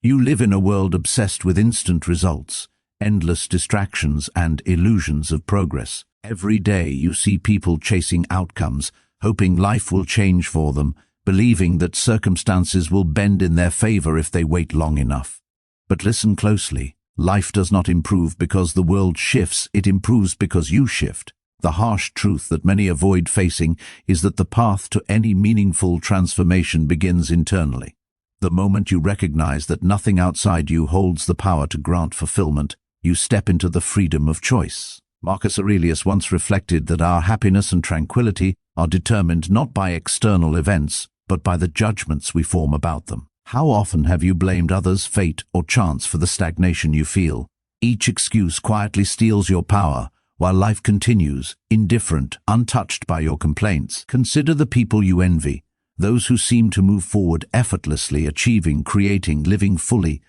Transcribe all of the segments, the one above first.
You live in a world obsessed with instant results, endless distractions and illusions of progress. Every day you see people chasing outcomes, hoping life will change for them, believing that circumstances will bend in their favor if they wait long enough. But listen closely. Life does not improve because the world shifts, it improves because you shift. The harsh truth that many avoid facing is that the path to any meaningful transformation begins internally. The moment you recognize that nothing outside you holds the power to grant fulfillment, you step into the freedom of choice. Marcus Aurelius once reflected that our happiness and tranquility are determined not by external events, but by the judgments we form about them. How often have you blamed others, fate, or chance for the stagnation you feel? Each excuse quietly steals your power, while life continues, indifferent, untouched by your complaints. Consider the people you envy, those who seem to move forward effortlessly, achieving, creating, living fully.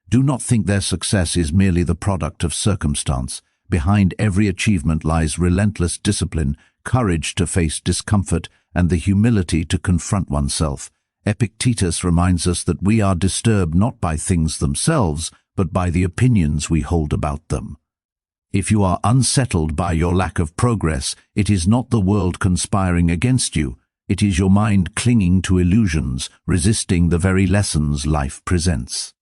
Do not think their success is merely the product of circumstance. Behind every achievement lies relentless discipline, courage to face discomfort, and the humility to confront oneself. Epictetus reminds us that we are disturbed not by things themselves, but by the opinions we hold about them. If you are unsettled by your lack of progress, it is not the world conspiring against you. It is your mind clinging to illusions, resisting the very lessons life presents.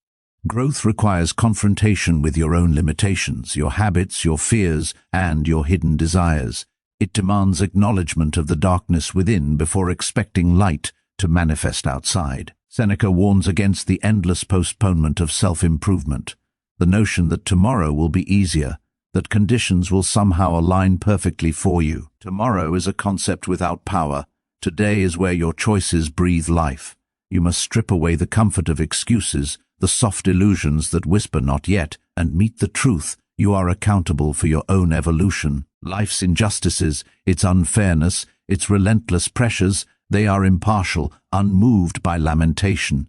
Growth requires confrontation with your own limitations, your habits, your fears, and your hidden desires. It demands acknowledgement of the darkness within before expecting light to manifest outside. Seneca warns against the endless postponement of self-improvement, the notion that tomorrow will be easier, that conditions will somehow align perfectly for you. Tomorrow is a concept without power. Today is where your choices breathe life. You must strip away the comfort of excuses, the soft illusions that whisper not yet, and meet the truth. You are accountable for your own evolution. Life's injustices, its unfairness, its relentless pressures, they are impartial, unmoved by lamentation.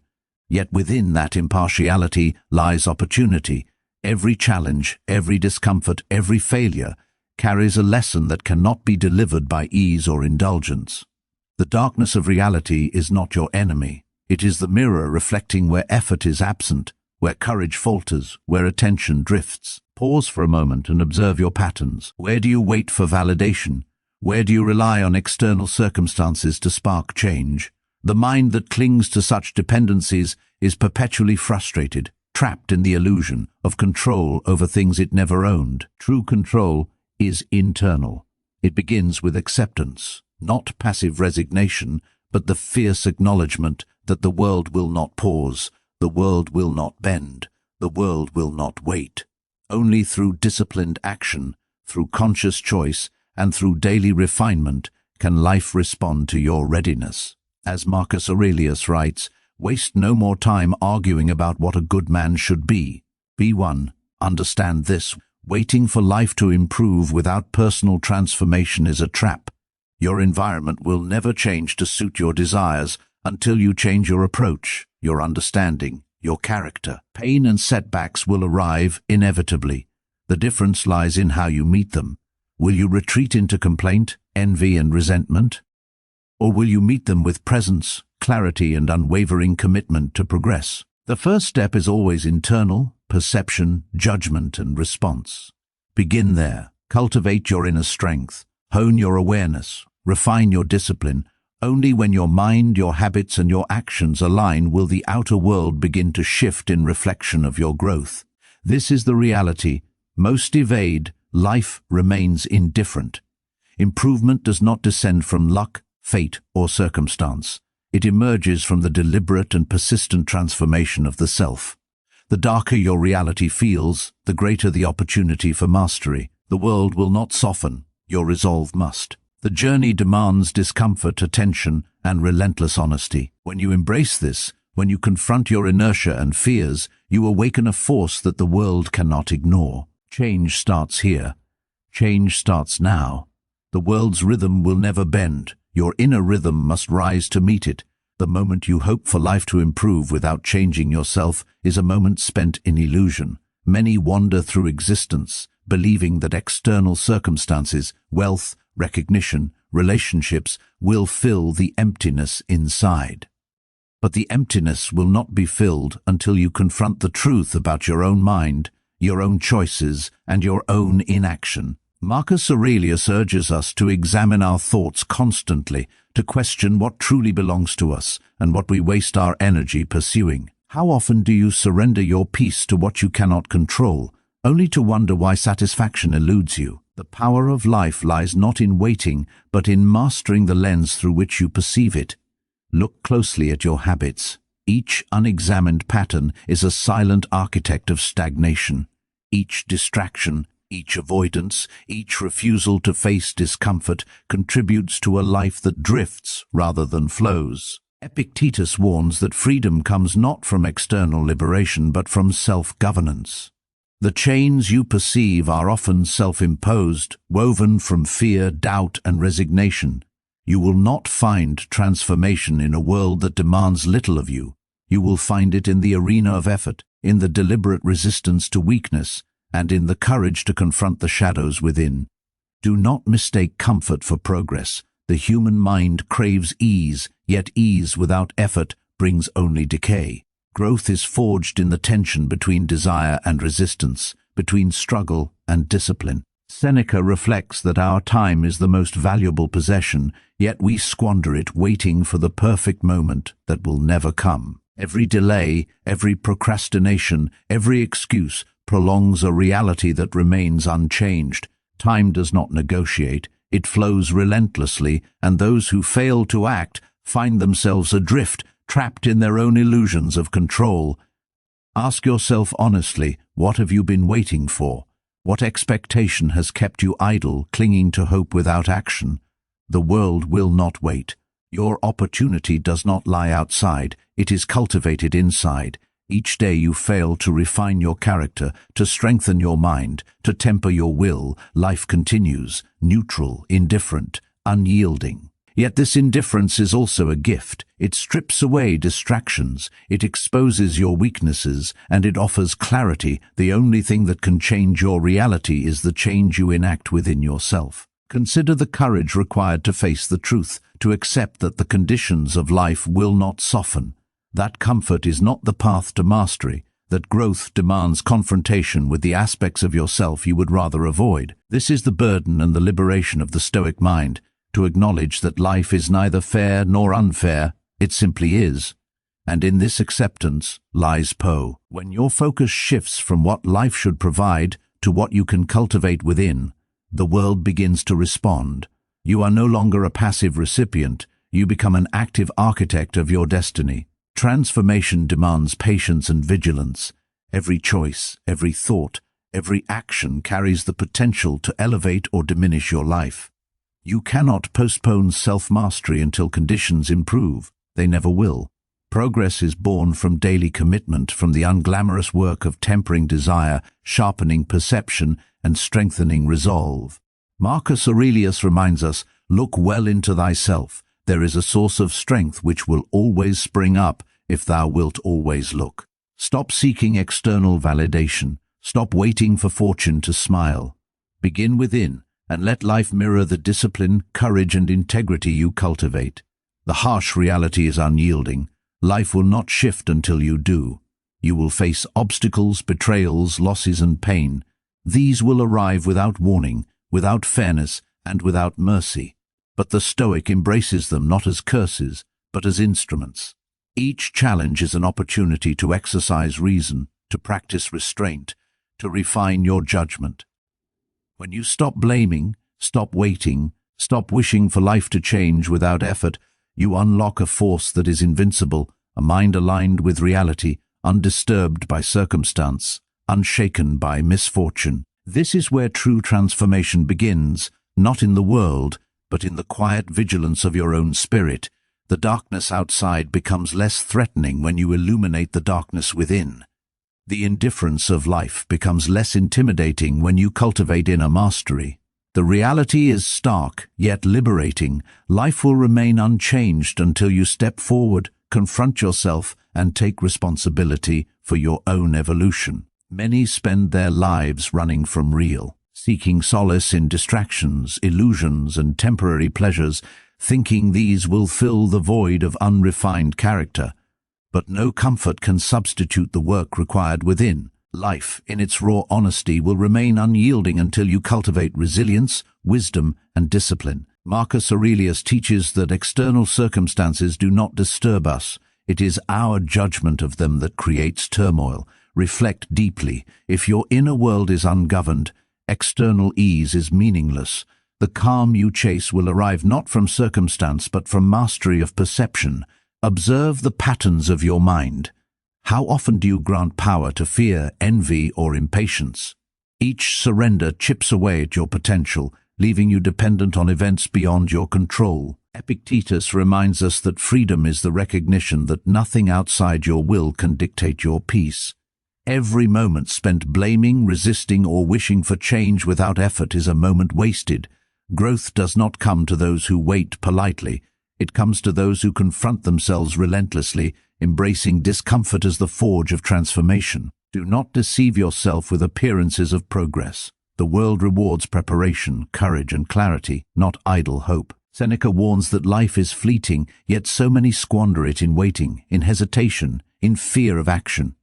Yet within that impartiality lies opportunity. Every challenge, every discomfort, every failure carries a lesson that cannot be delivered by ease or indulgence. The darkness of reality is not your enemy. It is the mirror reflecting where effort is absent, where courage falters, where attention drifts. Pause for a moment and observe your patterns. Where do you wait for validation? Where do you rely on external circumstances to spark change? The mind that clings to such dependencies is perpetually frustrated, trapped in the illusion of control over things it never owned. True control is internal. It begins with acceptance, not passive resignation, but the fierce acknowledgement that the world will not pause, the world will not bend, the world will not wait. Only through disciplined action, through conscious choice, and through daily refinement can life respond to your readiness. As Marcus Aurelius writes, waste no more time arguing about what a good man should be. Be one. Understand this. Waiting for life to improve without personal transformation is a trap. Your environment will never change to suit your desires until you change your approach, your understanding, your character. Pain and setbacks will arrive inevitably. The difference lies in how you meet them. Will you retreat into complaint, envy, and resentment? Or will you meet them with presence, clarity, and unwavering commitment to progress? The first step is always internal: perception, judgment, and response. Begin there. Cultivate your inner strength. Hone your awareness. Refine your discipline. Only when your mind, your habits, and your actions align will the outer world begin to shift in reflection of your growth. This is the reality. Most evade. Life remains indifferent. Improvement does not descend from luck, fate, or circumstance. It emerges from the deliberate and persistent transformation of the self. The darker your reality feels, the greater the opportunity for mastery. The world will not soften. Your resolve must. The journey demands discomfort, attention, and relentless honesty. When you embrace this, when you confront your inertia and fears, you awaken a force that the world cannot ignore. Change starts here. Change starts now. The world's rhythm will never bend. Your inner rhythm must rise to meet it. The moment you hope for life to improve without changing yourself is a moment spent in illusion. Many wander through existence, believing that external circumstances, wealth, recognition, relationships will fill the emptiness inside. but the emptiness will not be filled until you confront the truth about your own mind, your own choices, and your own inaction. Marcus Aurelius urges us to examine our thoughts constantly, to question what truly belongs to us and what we waste our energy pursuing. How often do you surrender your peace to what you cannot control, only to wonder why satisfaction eludes you? The power of life lies not in waiting, but in mastering the lens through which you perceive it. Look closely at your habits. Each unexamined pattern is a silent architect of stagnation. Each distraction, each avoidance, each refusal to face discomfort contributes to a life that drifts rather than flows. Epictetus warns that freedom comes not from external liberation but from self-governance. The chains you perceive are often self-imposed, woven from fear, doubt, and resignation. You will not find transformation in a world that demands little of you. You will find it in the arena of effort, in the deliberate resistance to weakness, and in the courage to confront the shadows within. Do not mistake comfort for progress. The human mind craves ease, yet ease without effort brings only decay. Growth is forged in the tension between desire and resistance, between struggle and discipline. Seneca reflects that our time is the most valuable possession, yet we squander it waiting for the perfect moment that will never come. Every delay, every procrastination, every excuse prolongs a reality that remains unchanged. Time does not negotiate, it flows relentlessly, and those who fail to act find themselves adrift, trapped in their own illusions of control. Ask yourself honestly, what have you been waiting for? What expectation has kept you idle, clinging to hope without action? The world will not wait. Your opportunity does not lie outside, it is cultivated inside. Each day you fail to refine your character, to strengthen your mind, to temper your will, life continues, neutral, indifferent, unyielding. Yet this indifference is also a gift. It strips away distractions, it exposes your weaknesses, and it offers clarity. The only thing that can change your reality is the change you enact within yourself. Consider the courage required to face the truth, to accept that the conditions of life will not soften. That comfort is not the path to mastery, that growth demands confrontation with the aspects of yourself you would rather avoid. This is the burden and the liberation of the Stoic mind, to acknowledge that life is neither fair nor unfair, it simply is. And in this acceptance lies Poe. When your focus shifts from what life should provide to what you can cultivate within, the world begins to respond. You are no longer a passive recipient, you become an active architect of your destiny. Transformation demands patience and vigilance. Every choice, every thought, every action carries the potential to elevate or diminish your life. You cannot postpone self-mastery until conditions improve. They never will. Progress is born from daily commitment, from the unglamorous work of tempering desire, sharpening perception, and strengthening resolve. Marcus Aurelius reminds us, "Look well into thyself. There is a source of strength which will always spring up if thou wilt always look." Stop seeking external validation. Stop waiting for fortune to smile. Begin within, and let life mirror the discipline, courage, and integrity you cultivate. The harsh reality is unyielding. Life will not shift until you do. You will face obstacles, betrayals, losses, and pain. These will arrive without warning, without fairness, and without mercy. But the Stoic embraces them not as curses, but as instruments. Each challenge is an opportunity to exercise reason, to practice restraint, to refine your judgment. When you stop blaming, stop waiting, stop wishing for life to change without effort, you unlock a force that is invincible, a mind aligned with reality, undisturbed by circumstance, unshaken by misfortune. This is where true transformation begins, not in the world, but in the quiet vigilance of your own spirit. The darkness outside becomes less threatening when you illuminate the darkness within. The indifference of life becomes less intimidating when you cultivate inner mastery. The reality is stark, yet liberating. Life will remain unchanged until you step forward, confront yourself, and take responsibility for your own evolution. Many spend their lives running from real, seeking solace in distractions, illusions, and temporary pleasures, thinking these will fill the void of unrefined character. but no comfort can substitute the work required within. Life, in its raw honesty, will remain unyielding until you cultivate resilience, wisdom, and discipline. Marcus Aurelius teaches that external circumstances do not disturb us. It is our judgment of them that creates turmoil. Reflect deeply. If your inner world is ungoverned, external ease is meaningless. The calm you chase will arrive not from circumstance but from mastery of perception. Observe the patterns of your mind. How often do you grant power to fear, envy, or impatience? Each surrender chips away at your potential, leaving you dependent on events beyond your control. Epictetus reminds us that freedom is the recognition that nothing outside your will can dictate your peace. Every moment spent blaming, resisting, or wishing for change without effort is a moment wasted. Growth does not come to those who wait politely. It comes to those who confront themselves relentlessly, embracing discomfort as the forge of transformation. Do not deceive yourself with appearances of progress. The world rewards preparation, courage, and clarity, not idle hope. Seneca warns that life is fleeting, yet so many squander it in waiting, in hesitation, in fear of action.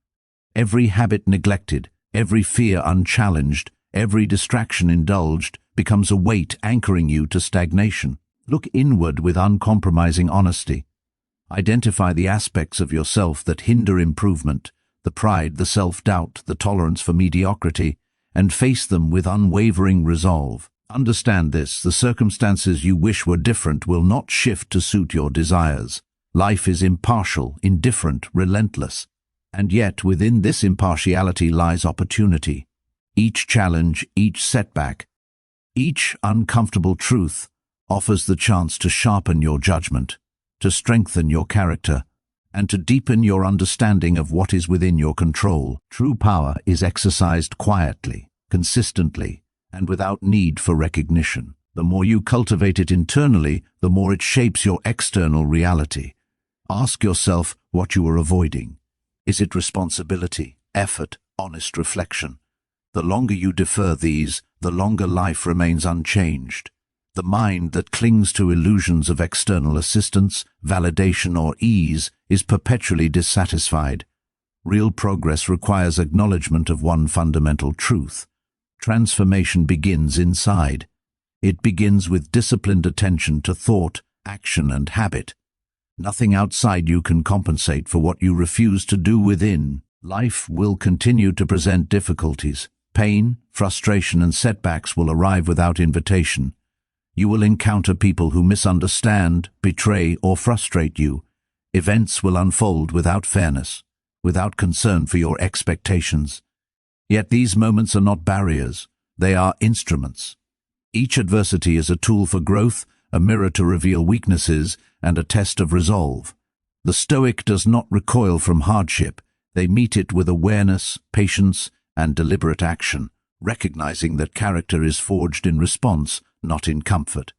Every habit neglected, every fear unchallenged, every distraction indulged, becomes a weight anchoring you to stagnation. Look inward with uncompromising honesty. Identify the aspects of yourself that hinder improvement, the pride, the self-doubt, the tolerance for mediocrity, and face them with unwavering resolve. Understand this: the circumstances you wish were different will not shift to suit your desires. Life is impartial, indifferent, relentless. And yet within this impartiality lies opportunity. Each challenge, each setback, each uncomfortable truth offers the chance to sharpen your judgment, to strengthen your character, and to deepen your understanding of what is within your control. True power is exercised quietly, consistently, and without need for recognition. The more you cultivate it internally, the more it shapes your external reality. Ask yourself what you are avoiding. Is it responsibility, effort, honest reflection? The longer you defer these, the longer life remains unchanged. The mind that clings to illusions of external assistance, validation, or ease is perpetually dissatisfied. Real progress requires acknowledgement of one fundamental truth. Transformation begins inside. It begins with disciplined attention to thought, action, and habit. Nothing outside you can compensate for what you refuse to do within. Life will continue to present difficulties. Pain, frustration, and setbacks will arrive without invitation. You will encounter people who misunderstand, betray, or frustrate you. Events will unfold without fairness, without concern for your expectations. Yet these moments are not barriers, they are instruments. Each adversity is a tool for growth, a mirror to reveal weaknesses, and a test of resolve. The Stoic does not recoil from hardship. They meet it with awareness, patience, and deliberate action, recognizing that character is forged in response, not in comfort.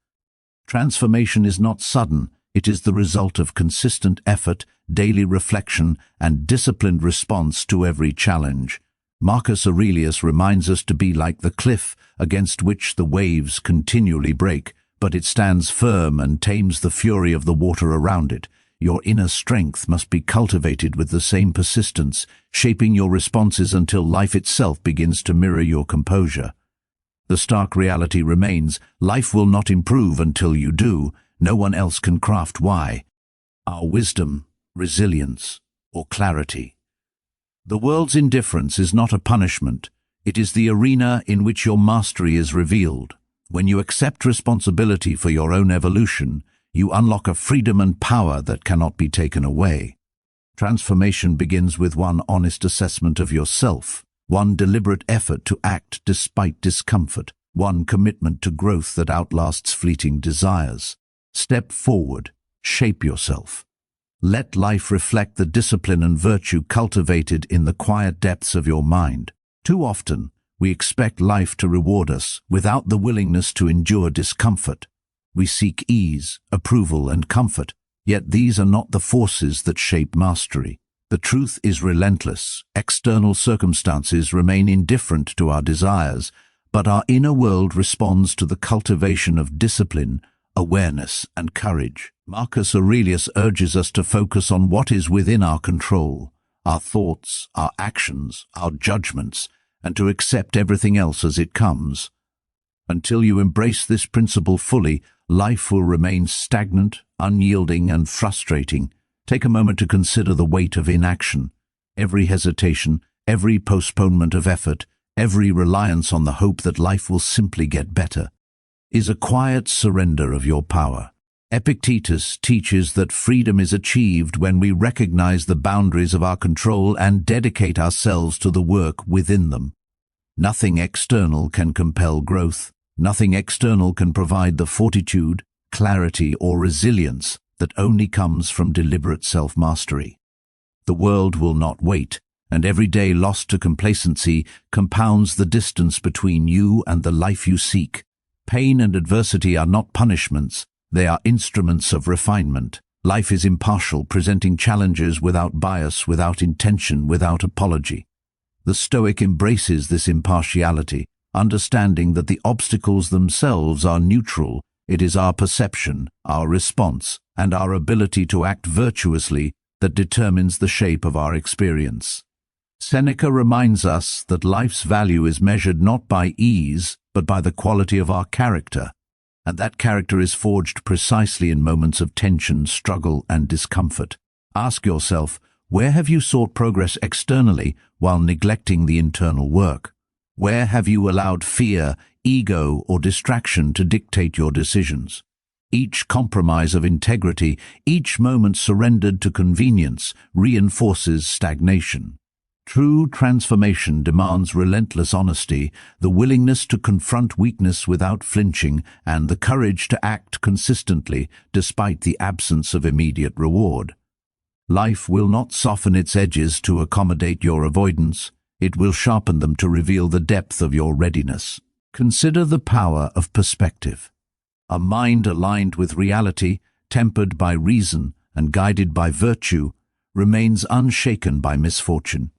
Transformation is not sudden. It is the result of consistent effort, daily reflection, and disciplined response to every challenge. Marcus Aurelius reminds us to be like the cliff against which the waves continually break, but it stands firm and tames the fury of the water around it. Your inner strength must be cultivated with the same persistence, shaping your responses until life itself begins to mirror your composure. The stark reality remains: life will not improve until you do. No one else can craft why. Our wisdom, resilience, or clarity. The world's indifference is not a punishment. It is the arena in which your mastery is revealed. When you accept responsibility for your own evolution, you unlock a freedom and power that cannot be taken away. Transformation begins with one honest assessment of yourself, one deliberate effort to act despite discomfort, one commitment to growth that outlasts fleeting desires. Step forward, shape yourself. Let life reflect the discipline and virtue cultivated in the quiet depths of your mind. Too often, we expect life to reward us without the willingness to endure discomfort. We seek ease, approval, and comfort, yet these are not the forces that shape mastery. The truth is relentless. External circumstances remain indifferent to our desires, but our inner world responds to the cultivation of discipline, awareness, and courage. Marcus Aurelius urges us to focus on what is within our control, our thoughts, our actions, our judgments, and to accept everything else as it comes. Until you embrace this principle fully, life will remain stagnant, unyielding, and frustrating. Take a moment to consider the weight of inaction. Every hesitation, every postponement of effort, every reliance on the hope that life will simply get better, is a quiet surrender of your power. Epictetus teaches that freedom is achieved when we recognize the boundaries of our control and dedicate ourselves to the work within them. Nothing external can compel growth. Nothing external can provide the fortitude, clarity, or resilience that only comes from deliberate self-mastery. The world will not wait, and every day lost to complacency compounds the distance between you and the life you seek. Pain and adversity are not punishments, they are instruments of refinement. Life is impartial, presenting challenges without bias, without intention, without apology. The Stoic embraces this impartiality, understanding that the obstacles themselves are neutral. It is our perception, our response, and our ability to act virtuously that determines the shape of our experience. Seneca reminds us that life's value is measured not by ease, but by the quality of our character, and that character is forged precisely in moments of tension, struggle, and discomfort. Ask yourself, where have you sought progress externally while neglecting the internal work? Where have you allowed fear, ego, or distraction to dictate your decisions? Each compromise of integrity, each moment surrendered to convenience, reinforces stagnation. True transformation demands relentless honesty, the willingness to confront weakness without flinching, and the courage to act consistently despite the absence of immediate reward. Life will not soften its edges to accommodate your avoidance. It will sharpen them to reveal the depth of your readiness. Consider the power of perspective. A mind aligned with reality, tempered by reason and guided by virtue, remains unshaken by misfortune.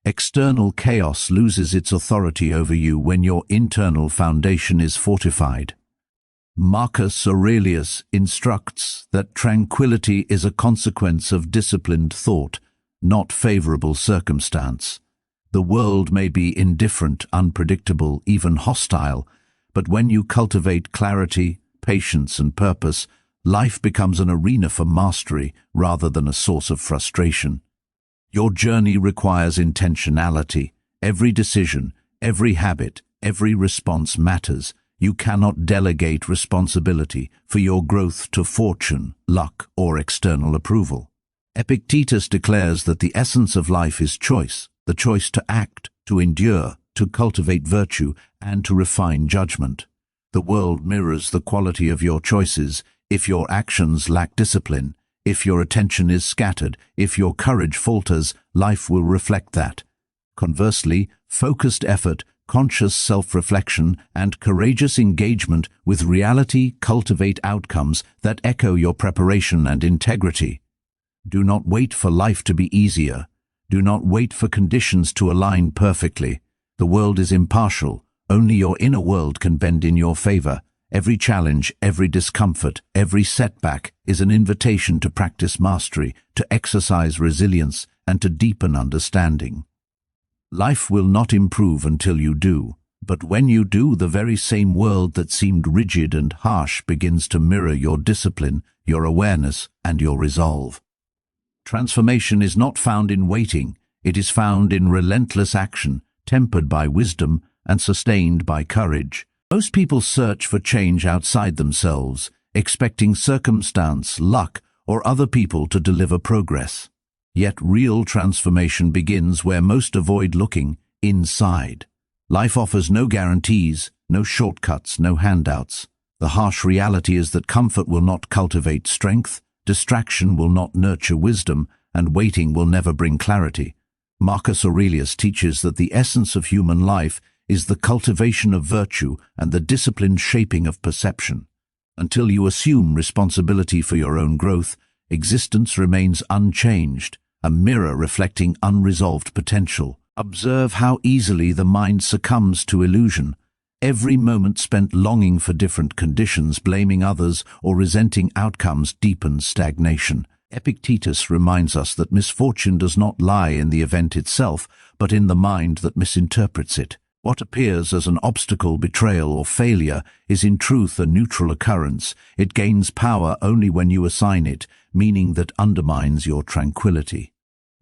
External chaos loses its authority over you when your internal foundation is fortified. Marcus Aurelius instructs that tranquility is a consequence of disciplined thought, not favorable circumstance. The world may be indifferent, unpredictable, even hostile, but when you cultivate clarity, patience, and purpose, life becomes an arena for mastery rather than a source of frustration. Your journey requires intentionality. Every decision, every habit, every response matters. You cannot delegate responsibility for your growth to fortune, luck, or external approval. Epictetus declares that the essence of life is choice, the choice to act, to endure, to cultivate virtue, and to refine judgment. The world mirrors the quality of your choices. If your actions lack discipline, if your attention is scattered, if your courage falters, life will reflect that. Conversely, focused effort, conscious self-reflection, and courageous engagement with reality cultivate outcomes that echo your preparation and integrity. Do not wait for life to be easier. Do not wait for conditions to align perfectly. The world is impartial. Only your inner world can bend in your favor. Every challenge, every discomfort, every setback is an invitation to practice mastery, to exercise resilience, and to deepen understanding. Life will not improve until you do, but when you do, the very same world that seemed rigid and harsh begins to mirror your discipline, your awareness, and your resolve. Transformation is not found in waiting, it is found in relentless action, tempered by wisdom and sustained by courage. Most people search for change outside themselves, expecting circumstance, luck, or other people to deliver progress. Yet real transformation begins where most avoid looking, inside. Life offers no guarantees, no shortcuts, no handouts. The harsh reality is that comfort will not cultivate strength, distraction will not nurture wisdom, and waiting will never bring clarity. Marcus Aurelius teaches that the essence of human life is the cultivation of virtue and the disciplined shaping of perception. Until you assume responsibility for your own growth, existence remains unchanged, a mirror reflecting unresolved potential. Observe how easily the mind succumbs to illusion. Every moment spent longing for different conditions, blaming others, or resenting outcomes deepens stagnation. Epictetus reminds us that misfortune does not lie in the event itself, but in the mind that misinterprets it. What appears as an obstacle, betrayal, or failure is in truth a neutral occurrence. It gains power only when you assign it meaning that undermines your tranquility.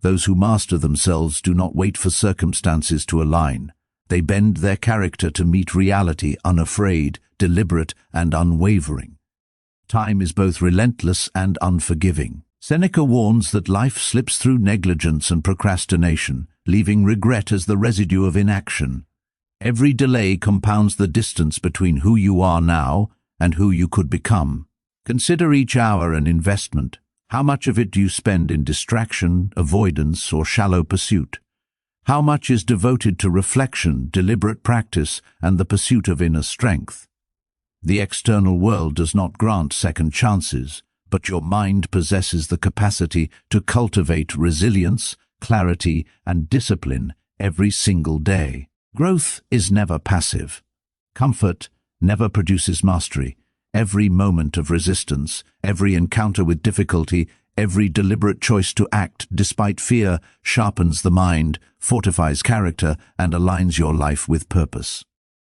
Those who master themselves do not wait for circumstances to align. They bend their character to meet reality, unafraid, deliberate, and unwavering. Time is both relentless and unforgiving. Seneca warns that life slips through negligence and procrastination, leaving regret as the residue of inaction. Every delay compounds the distance between who you are now and who you could become. Consider each hour an investment. How much of it do you spend in distraction, avoidance, or shallow pursuit? How much is devoted to reflection, deliberate practice, and the pursuit of inner strength? The external world does not grant second chances, but your mind possesses the capacity to cultivate resilience, clarity, and discipline every single day. Growth is never passive. Comfort never produces mastery. Every moment of resistance, every encounter with difficulty, every deliberate choice to act despite fear sharpens the mind, fortifies character, and aligns your life with purpose.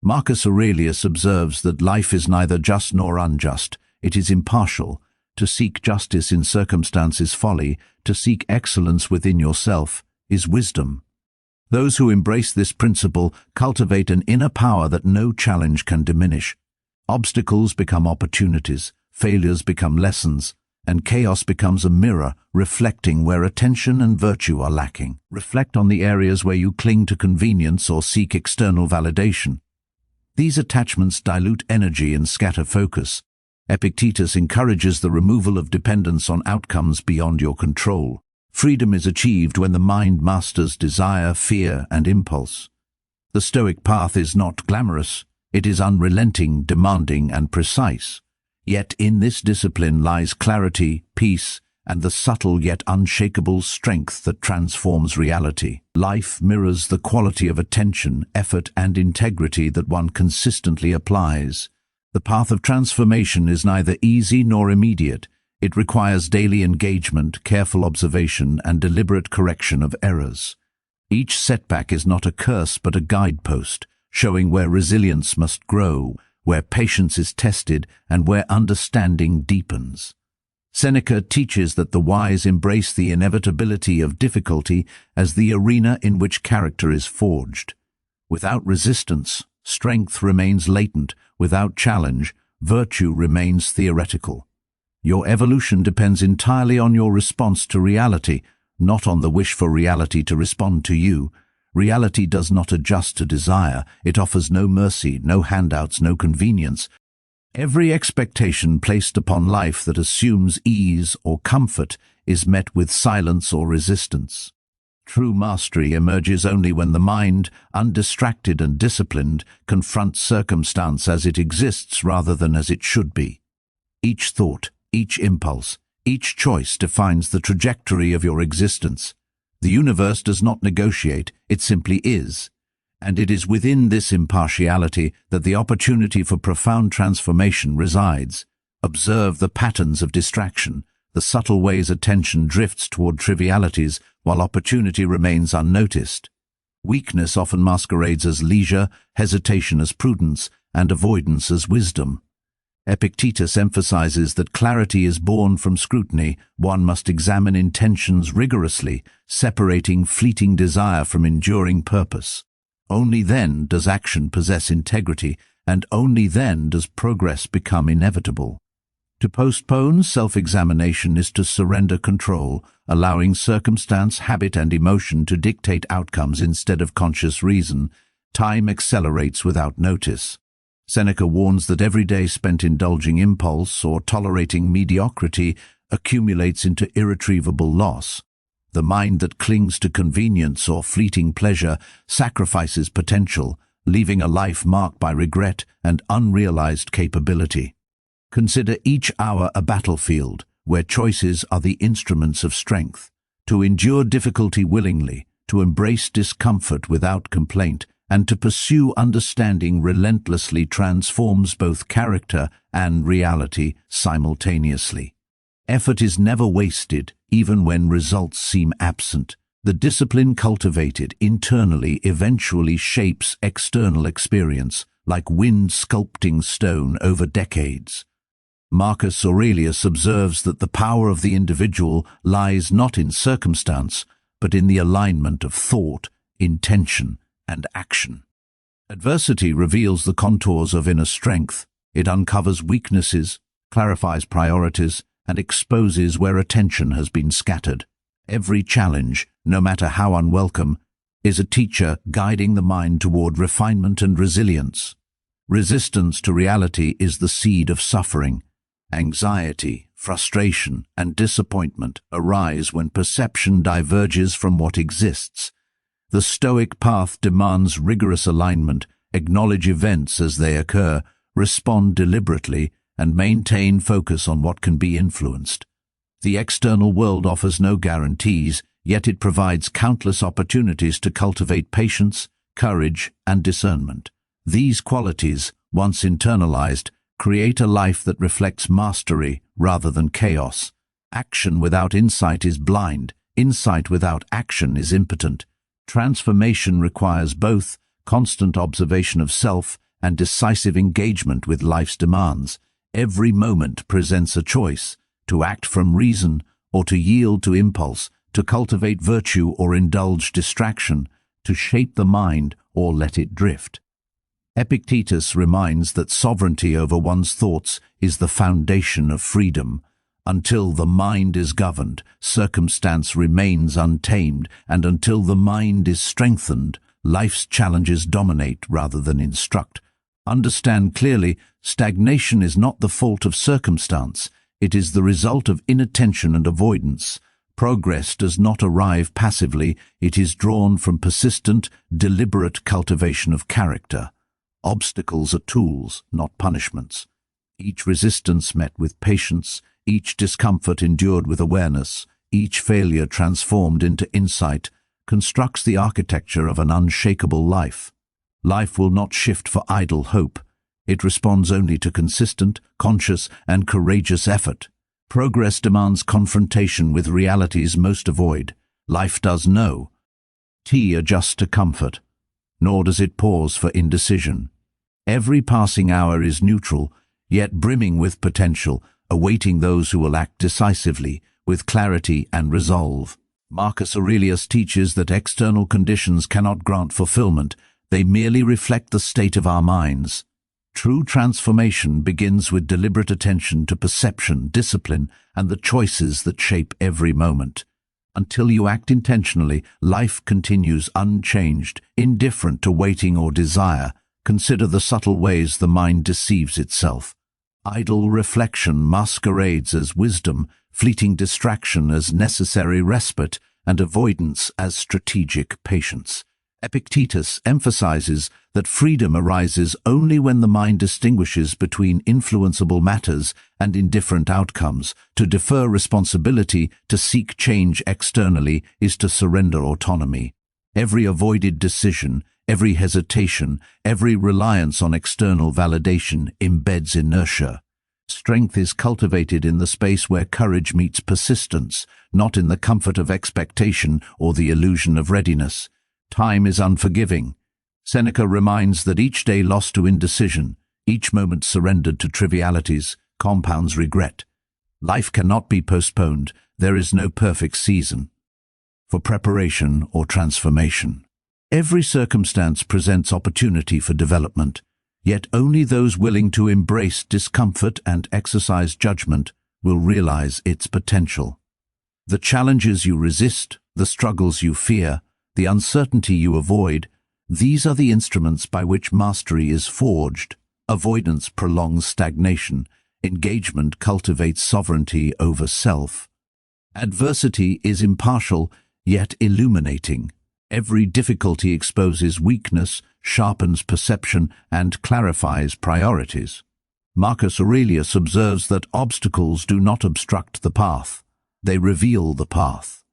Marcus Aurelius observes that life is neither just nor unjust. It is impartial. To seek justice in circumstance is folly. To seek excellence within yourself is wisdom. Those who embrace this principle cultivate an inner power that no challenge can diminish. Obstacles become opportunities, failures become lessons, and chaos becomes a mirror reflecting where attention and virtue are lacking. Reflect on the areas where you cling to convenience or seek external validation. These attachments dilute energy and scatter focus. Epictetus encourages the removal of dependence on outcomes beyond your control. Freedom is achieved when the mind masters desire, fear, and impulse. The Stoic path is not glamorous. It is unrelenting, demanding, and precise. Yet in this discipline lies clarity, peace, and the subtle yet unshakable strength that transforms reality. Life mirrors the quality of attention, effort, and integrity that one consistently applies. The path of transformation is neither easy nor immediate. It requires daily engagement, careful observation, and deliberate correction of errors. Each setback is not a curse but a guidepost, showing where resilience must grow, where patience is tested, and where understanding deepens. Seneca teaches that the wise embrace the inevitability of difficulty as the arena in which character is forged. Without resistance, strength remains latent. Without challenge, virtue remains theoretical. Your evolution depends entirely on your response to reality, not on the wish for reality to respond to you. Reality does not adjust to desire. It offers no mercy, no handouts, no convenience. Every expectation placed upon life that assumes ease or comfort is met with silence or resistance. True mastery emerges only when the mind, undistracted and disciplined, confronts circumstance as it exists rather than as it should be. Each thought, each impulse, each choice defines the trajectory of your existence. The universe does not negotiate, it simply is. And it is within this impartiality that the opportunity for profound transformation resides. Observe the patterns of distraction, the subtle ways attention drifts toward trivialities while opportunity remains unnoticed. Weakness often masquerades as leisure, hesitation as prudence, and avoidance as wisdom. Epictetus emphasizes that clarity is born from scrutiny. One must examine intentions rigorously, separating fleeting desire from enduring purpose. Only then does action possess integrity, and only then does progress become inevitable. To postpone self-examination is to surrender control, allowing circumstance, habit, and emotion to dictate outcomes instead of conscious reason. Time accelerates without notice. Seneca warns that every day spent indulging impulse or tolerating mediocrity accumulates into irretrievable loss. The mind that clings to convenience or fleeting pleasure sacrifices potential, leaving a life marked by regret and unrealized capability. Consider each hour a battlefield, where choices are the instruments of strength. To endure difficulty willingly, to embrace discomfort without complaint, and to pursue understanding relentlessly transforms both character and reality simultaneously. Effort is never wasted, even when results seem absent. The discipline cultivated internally eventually shapes external experience, like wind sculpting stone over decades. Marcus Aurelius observes that the power of the individual lies not in circumstance, but in the alignment of thought, intention, and action. Adversity reveals the contours of inner strength. It uncovers weaknesses, clarifies priorities, and exposes where attention has been scattered. Every challenge, no matter how unwelcome, is a teacher guiding the mind toward refinement and resilience. Resistance to reality is the seed of suffering. Anxiety, frustration, and disappointment arise when perception diverges from what exists. The Stoic path demands rigorous alignment, acknowledge events as they occur, respond deliberately, and maintain focus on what can be influenced. The external world offers no guarantees, yet it provides countless opportunities to cultivate patience, courage, and discernment. These qualities, once internalized, create a life that reflects mastery rather than chaos. Action without insight is blind. Insight without action is impotent. Transformation requires both constant observation of self and decisive engagement with life's demands. Every moment presents a choice: to act from reason or to yield to impulse, to cultivate virtue or indulge distraction, to shape the mind or let it drift. Epictetus reminds that sovereignty over one's thoughts is the foundation of freedom. Until the mind is governed, circumstance remains untamed, and until the mind is strengthened, life's challenges dominate rather than instruct. Understand clearly, stagnation is not the fault of circumstance. It is the result of inattention and avoidance. Progress does not arrive passively. It is drawn from persistent, deliberate cultivation of character. Obstacles are tools, not punishments. Each resistance met with patience, each discomfort endured with awareness, each failure transformed into insight, constructs the architecture of an unshakable life. Life will not shift for idle hope. It responds only to consistent, conscious, and courageous effort. Progress demands confrontation with realities most avoid. Life does no adjust to comfort, nor does it pause for indecision. Every passing hour is neutral, yet brimming with potential, awaiting those who will act decisively, with clarity and resolve. Marcus Aurelius teaches that external conditions cannot grant fulfillment. They merely reflect the state of our minds. True transformation begins with deliberate attention to perception, discipline, and the choices that shape every moment. Until you act intentionally, life continues unchanged, indifferent to waiting or desire. Consider the subtle ways the mind deceives itself. Idle reflection masquerades as wisdom, fleeting distraction as necessary respite, and avoidance as strategic patience. Epictetus emphasizes that freedom arises only when the mind distinguishes between influenceable matters and indifferent outcomes. To defer responsibility, to seek change externally, is to surrender autonomy. Every avoided decision, every hesitation, every reliance on external validation embeds inertia. Strength is cultivated in the space where courage meets persistence, not in the comfort of expectation or the illusion of readiness. Time is unforgiving. Seneca reminds that each day lost to indecision, each moment surrendered to trivialities, compounds regret. Life cannot be postponed. There is no perfect season for preparation or transformation. Every circumstance presents opportunity for development, yet only those willing to embrace discomfort and exercise judgment will realize its potential. The challenges you resist, the struggles you fear, the uncertainty you avoid, these are the instruments by which mastery is forged. Avoidance prolongs stagnation. Engagement cultivates sovereignty over self. Adversity is impartial, yet illuminating. Every difficulty exposes weakness, sharpens perception, and clarifies priorities. Marcus Aurelius observes that obstacles do not obstruct the path. They reveal the path.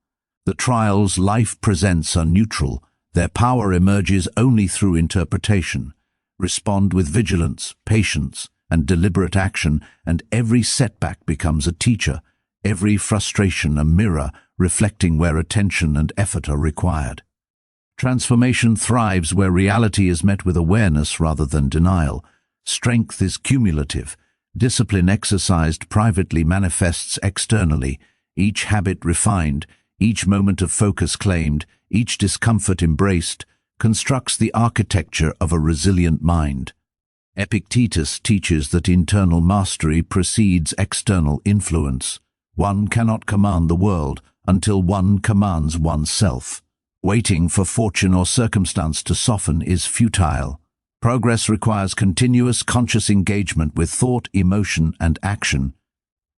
The trials life presents are neutral. Their power emerges only through interpretation. Respond with vigilance, patience, and deliberate action, and every setback becomes a teacher, every frustration a mirror, reflecting where attention and effort are required. Transformation thrives where reality is met with awareness rather than denial. Strength is cumulative. Discipline exercised privately manifests externally. Each habit refined, each moment of focus claimed, each discomfort embraced, constructs the architecture of a resilient mind. Epictetus teaches that internal mastery precedes external influence. One cannot command the world until one commands oneself. Waiting for fortune or circumstance to soften is futile. Progress requires continuous conscious engagement with thought, emotion, and action.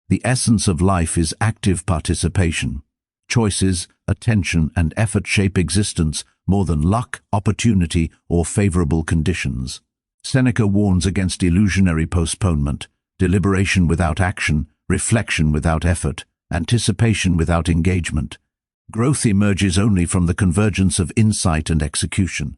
The essence of life is active participation. Choices, attention, and effort shape existence more than luck, opportunity, or favorable conditions. Seneca warns against illusionary postponement, deliberation without action, reflection without effort, anticipation without engagement. Growth emerges only from the convergence of insight and execution.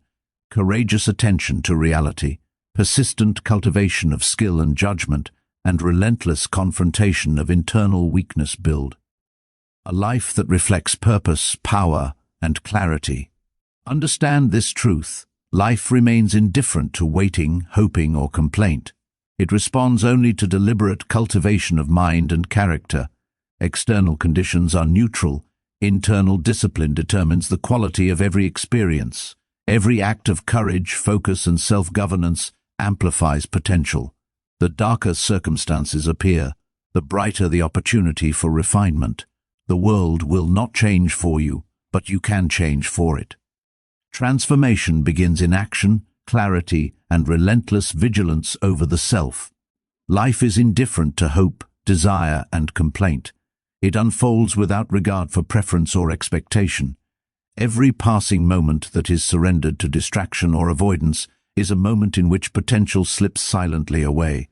Courageous attention to reality, persistent cultivation of skill and judgment, and relentless confrontation of internal weakness build a life that reflects purpose, power, and clarity. Understand this truth. Life remains indifferent to waiting, hoping, or complaint. It responds only to deliberate cultivation of mind and character. External conditions are neutral. Internal discipline determines the quality of every experience. Every act of courage, focus, and self-governance amplifies potential. The darker circumstances appear, the brighter the opportunity for refinement. The world will not change for you, but you can change for it. Transformation begins in action, clarity, and relentless vigilance over the self. Life is indifferent to hope, desire, and complaint. It unfolds without regard for preference or expectation. Every passing moment that is surrendered to distraction or avoidance is a moment in which potential slips silently away.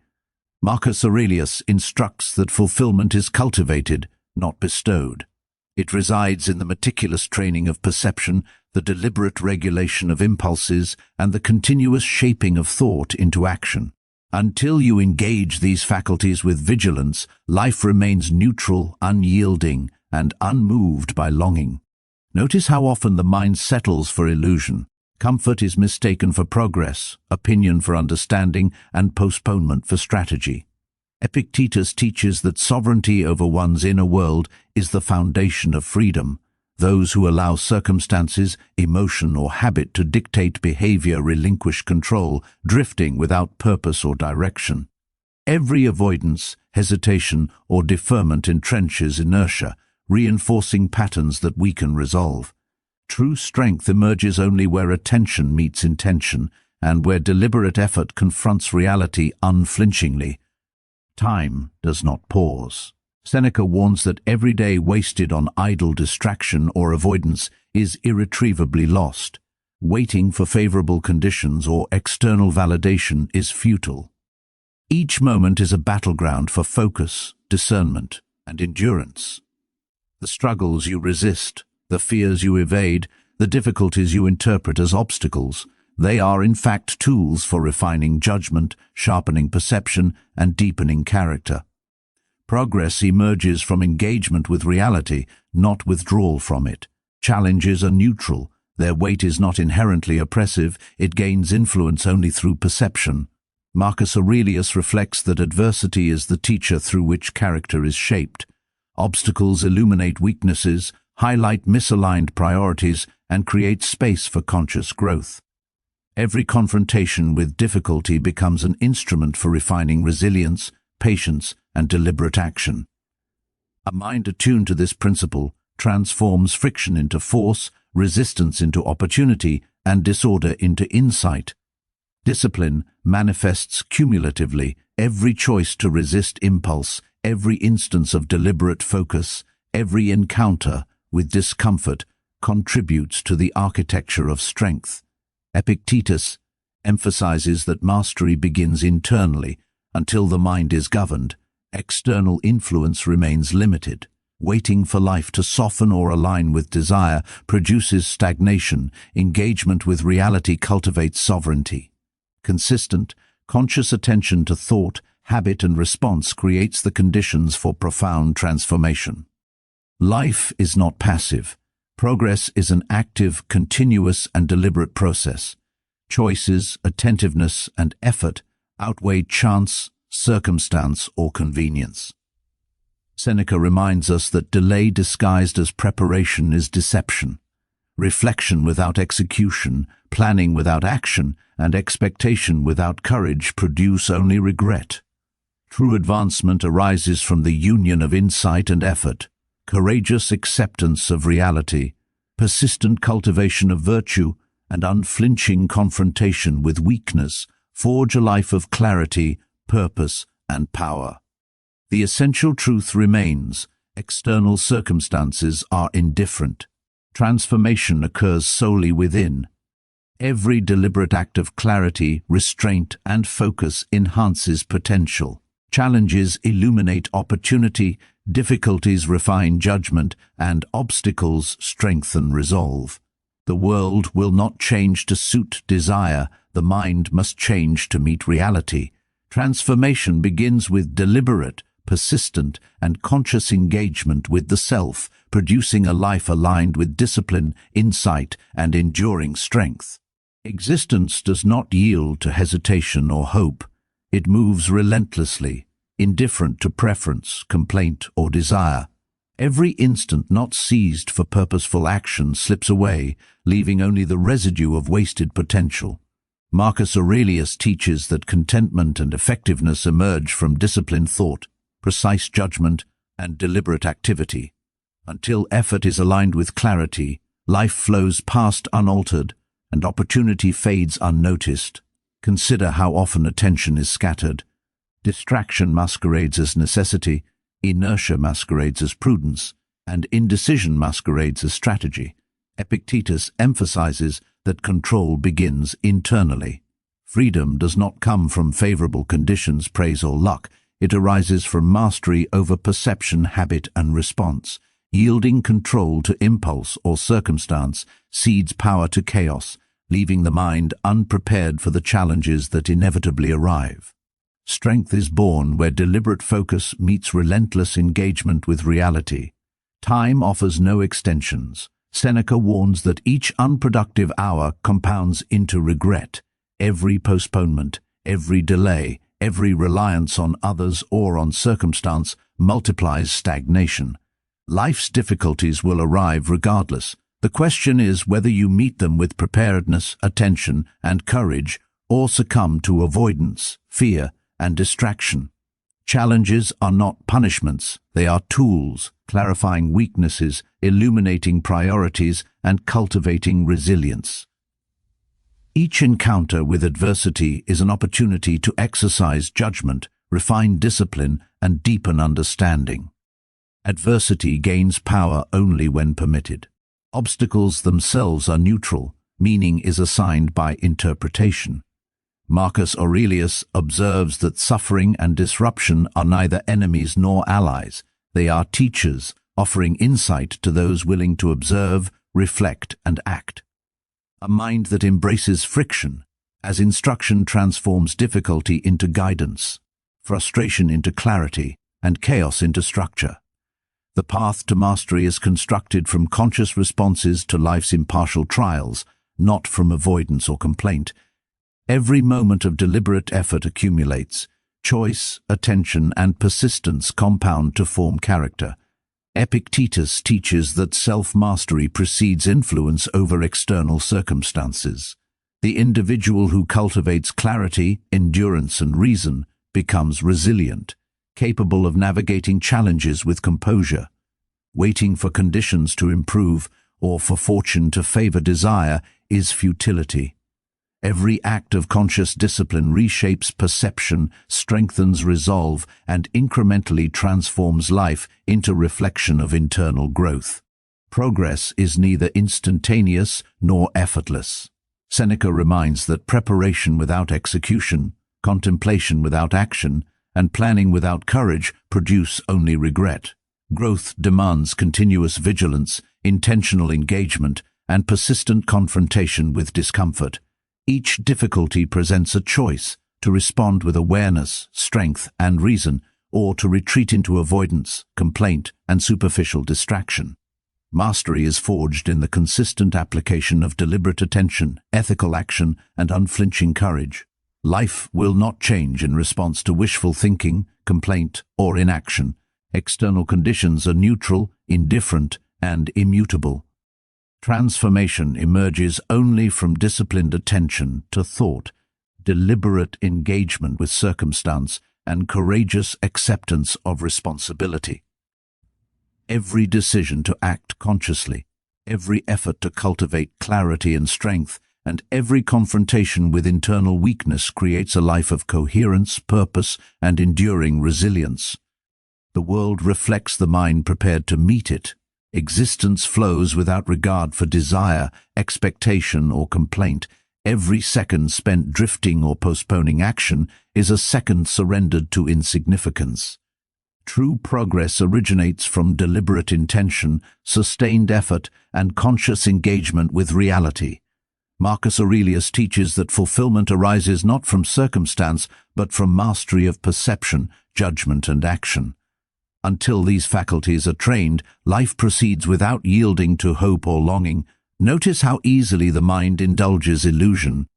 Marcus Aurelius instructs that fulfillment is cultivated, not bestowed. It resides in the meticulous training of perception, the deliberate regulation of impulses, and the continuous shaping of thought into action. Until you engage these faculties with vigilance, life remains neutral, unyielding, and unmoved by longing. Notice how often the mind settles for illusion. Comfort is mistaken for progress, opinion for understanding, and postponement for strategy. Epictetus teaches that sovereignty over one's inner world is the foundation of freedom. Those who allow circumstances, emotion, or habit to dictate behavior relinquish control, drifting without purpose or direction. Every avoidance, hesitation, or deferment entrenches inertia, reinforcing patterns that weaken resolve. True strength emerges only where attention meets intention and where deliberate effort confronts reality unflinchingly. Time does not pause. Seneca warns that every day wasted on idle distraction or avoidance is irretrievably lost. Waiting for favorable conditions or external validation is futile. Each moment is a battleground for focus, discernment, and endurance. The struggles you resist, the fears you evade, the difficulties you interpret as obstacles, they are in fact tools for refining judgment, sharpening perception, and deepening character. Progress emerges from engagement with reality, not withdrawal from it. Challenges are neutral. Their weight is not inherently oppressive. It gains influence only through perception. Marcus Aurelius reflects that adversity is the teacher through which character is shaped. Obstacles illuminate weaknesses, highlight misaligned priorities, and create space for conscious growth. Every confrontation with difficulty becomes an instrument for refining resilience, patience, and deliberate action. A mind attuned to this principle transforms friction into force, resistance into opportunity, and disorder into insight. Discipline manifests cumulatively. Every choice to resist impulse, every instance of deliberate focus, every encounter with discomfort contributes to the architecture of strength. Epictetus emphasizes that mastery begins internally. Until the mind is governed, external influence remains limited. Waiting for life to soften or align with desire produces stagnation. Engagement with reality cultivates sovereignty. Consistent, conscious attention to thought, habit, and response creates the conditions for profound transformation. Life is not passive. Progress is an active, continuous, and deliberate process. Choices, attentiveness, and effort outweigh chance, circumstance, or convenience. Seneca reminds us that delay disguised as preparation is deception. Reflection without execution, planning without action, and expectation without courage produce only regret. True advancement arises from the union of insight and effort, courageous acceptance of reality, persistent cultivation of virtue, and unflinching confrontation with weakness forge a life of clarity, purpose, and power. The essential truth remains: external circumstances are indifferent. Transformation occurs solely within. Every deliberate act of clarity, restraint, and focus enhances potential. Challenges illuminate opportunity, difficulties refine judgment, and obstacles strengthen resolve. The world will not change to suit desire. The mind must change to meet reality. Transformation begins with deliberate, persistent, and conscious engagement with the self, producing a life aligned with discipline, insight, and enduring strength. Existence does not yield to hesitation or hope. It moves relentlessly, indifferent to preference, complaint, or desire. Every instant not seized for purposeful action slips away, leaving only the residue of wasted potential. Marcus Aurelius teaches that contentment and effectiveness emerge from disciplined thought, precise judgment, and deliberate activity. Until effort is aligned with clarity, life flows past unaltered, and opportunity fades unnoticed. Consider how often attention is scattered. Distraction masquerades as necessity, inertia masquerades as prudence, and indecision masquerades as strategy. Epictetus emphasizes that control begins internally. Freedom does not come from favorable conditions, praise, or luck. It arises from mastery over perception, habit, and response. Yielding control to impulse or circumstance cedes power to chaos, leaving the mind unprepared for the challenges that inevitably arrive. Strength is born where deliberate focus meets relentless engagement with reality. Time offers no extensions. Seneca warns that each unproductive hour compounds into regret. Every postponement, every delay, every reliance on others or on circumstance multiplies stagnation. Life's difficulties will arrive regardless. The question is whether you meet them with preparedness, attention, and courage, or succumb to avoidance, fear, and distraction. Challenges are not punishments, they are tools, clarifying weaknesses, illuminating priorities, and cultivating resilience. Each encounter with adversity is an opportunity to exercise judgment, refine discipline, and deepen understanding. Adversity gains power only when permitted. Obstacles themselves are neutral, meaning is assigned by interpretation. Marcus Aurelius observes that suffering and disruption are neither enemies nor allies. They are teachers, offering insight to those willing to observe, reflect, and act. A mind that embraces friction, as instruction transforms difficulty into guidance, frustration into clarity, and chaos into structure. The path to mastery is constructed from conscious responses to life's impartial trials, not from avoidance or complaint. Every moment of deliberate effort accumulates. Choice, attention, and persistence compound to form character. Epictetus teaches that self-mastery precedes influence over external circumstances. The individual who cultivates clarity, endurance, and reason becomes resilient, capable of navigating challenges with composure. Waiting for conditions to improve or for fortune to favor desire is futility. Every act of conscious discipline reshapes perception, strengthens resolve, and incrementally transforms life into reflection of internal growth. Progress is neither instantaneous nor effortless. Seneca reminds that preparation without execution, contemplation without action, and planning without courage produce only regret. Growth demands continuous vigilance, intentional engagement, and persistent confrontation with discomfort. Each difficulty presents a choice: to respond with awareness, strength, and reason, or to retreat into avoidance, complaint, and superficial distraction. Mastery is forged in the consistent application of deliberate attention, ethical action, and unflinching courage. Life will not change in response to wishful thinking, complaint, or inaction. External conditions are neutral, indifferent, and immutable. Transformation emerges only from disciplined attention to thought, deliberate engagement with circumstance, and courageous acceptance of responsibility. Every decision to act consciously, every effort to cultivate clarity and strength, and every confrontation with internal weakness creates a life of coherence, purpose, and enduring resilience. The world reflects the mind prepared to meet it. Existence flows without regard for desire, expectation, or complaint. Every second spent drifting or postponing action is a second surrendered to insignificance. True progress originates from deliberate intention, sustained effort, and conscious engagement with reality. Marcus Aurelius teaches that fulfillment arises not from circumstance, but from mastery of perception, judgment, and action. Until these faculties are trained, life proceeds without yielding to hope or longing. Notice how easily the mind indulges illusion.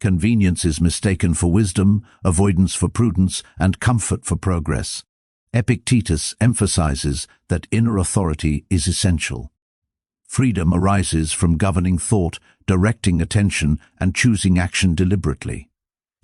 Convenience is mistaken for wisdom, avoidance for prudence, and comfort for progress. Epictetus emphasizes that inner authority is essential. Freedom arises from governing thought, directing attention, and choosing action deliberately.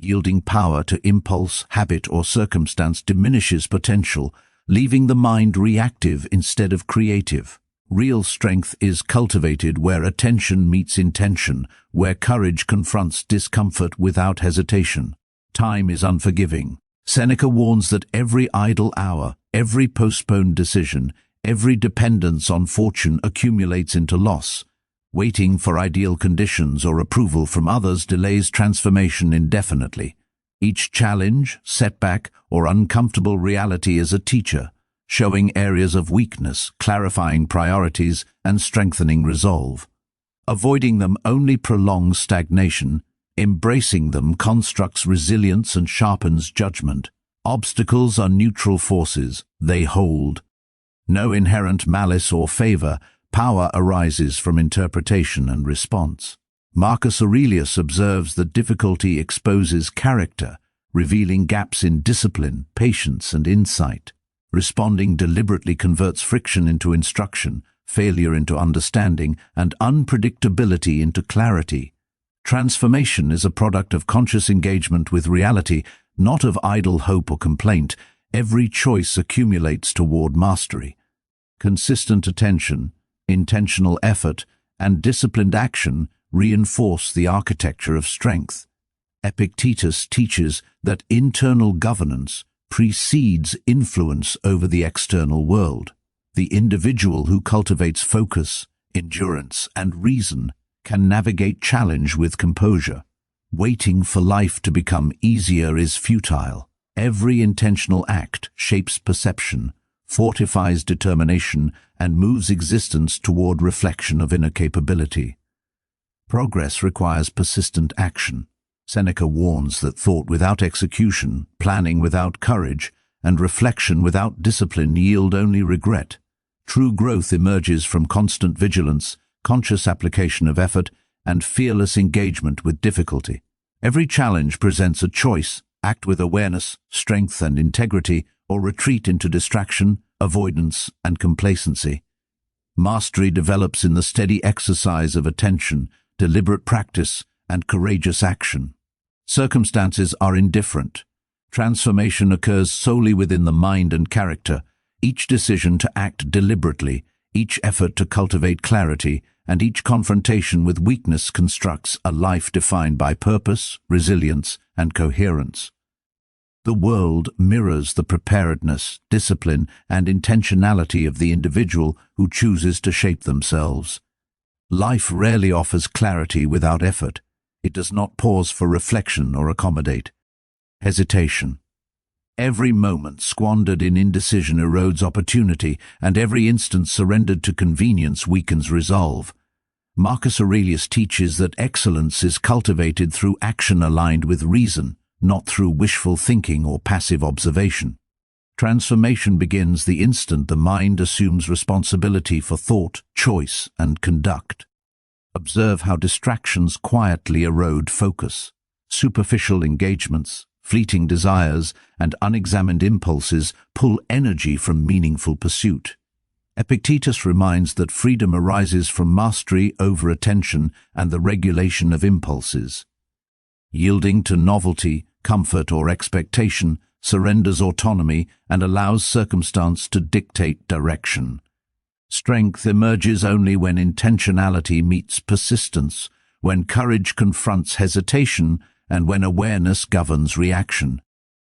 Yielding power to impulse, habit, or circumstance diminishes potential, leaving the mind reactive instead of creative. Real strength is cultivated where attention meets intention, where courage confronts discomfort without hesitation. Time is unforgiving. Seneca warns that every idle hour, every postponed decision, every dependence on fortune accumulates into loss. Waiting for ideal conditions or approval from others delays transformation indefinitely. Each challenge, setback, or uncomfortable reality is a teacher, showing areas of weakness, clarifying priorities, and strengthening resolve. Avoiding them only prolongs stagnation. Embracing them constructs resilience and sharpens judgment. Obstacles are neutral forces. They hold. No inherent malice or favor. Power arises from interpretation and response. Marcus Aurelius observes that difficulty exposes character, revealing gaps in discipline, patience, and insight. Responding deliberately converts friction into instruction, failure into understanding, and unpredictability into clarity. Transformation is a product of conscious engagement with reality, not of idle hope or complaint. Every choice accumulates toward mastery. Consistent attention, intentional effort, and disciplined action reinforce the architecture of strength. Epictetus teaches that internal governance precedes influence over the external world. The individual who cultivates focus, endurance, and reason can navigate challenge with composure. Waiting for life to become easier is futile. Every intentional act shapes perception, fortifies determination, and moves existence toward reflection of inner capability. Progress requires persistent action. Seneca warns that thought without execution, planning without courage, and reflection without discipline yield only regret. True growth emerges from constant vigilance, conscious application of effort, and fearless engagement with difficulty. Every challenge presents a choice: act with awareness, strength, and integrity, or retreat into distraction, avoidance, and complacency. Mastery develops in the steady exercise of attention, deliberate practice, and courageous action. Circumstances are indifferent. Transformation occurs solely within the mind and character. Each decision to act deliberately, each effort to cultivate clarity, and each confrontation with weakness constructs a life defined by purpose, resilience, and coherence. The world mirrors the preparedness, discipline, and intentionality of the individual who chooses to shape themselves. Life rarely offers clarity without effort. It does not pause for reflection or accommodate hesitation. Every moment squandered in indecision erodes opportunity, and every instant surrendered to convenience weakens resolve. Marcus Aurelius teaches that excellence is cultivated through action aligned with reason, not through wishful thinking or passive observation. Transformation begins the instant the mind assumes responsibility for thought, choice, and conduct. Observe how distractions quietly erode focus. Superficial engagements, fleeting desires, and unexamined impulses pull energy from meaningful pursuit. Epictetus reminds that freedom arises from mastery over attention and the regulation of impulses. Yielding to novelty, comfort, or expectation surrenders autonomy and allows circumstance to dictate direction. Strength emerges only when intentionality meets persistence, when courage confronts hesitation, and when awareness governs reaction.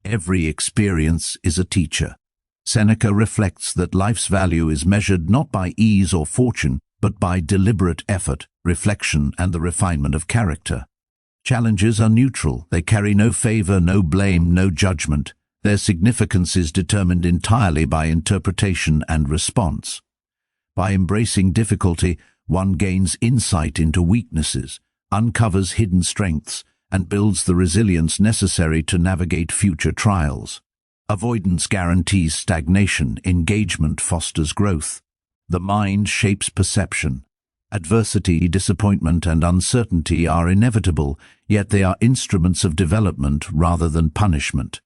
Every experience is a teacher. Seneca reflects that life's value is measured not by ease or fortune, but by deliberate effort, reflection, and the refinement of character. Challenges are neutral. They carry no favor, no blame, no judgment. Their significance is determined entirely by interpretation and response. By embracing difficulty, one gains insight into weaknesses, uncovers hidden strengths, and builds the resilience necessary to navigate future trials. Avoidance guarantees stagnation, engagement fosters growth. The mind shapes perception. Adversity, disappointment, and uncertainty are inevitable, yet they are instruments of development rather than punishment.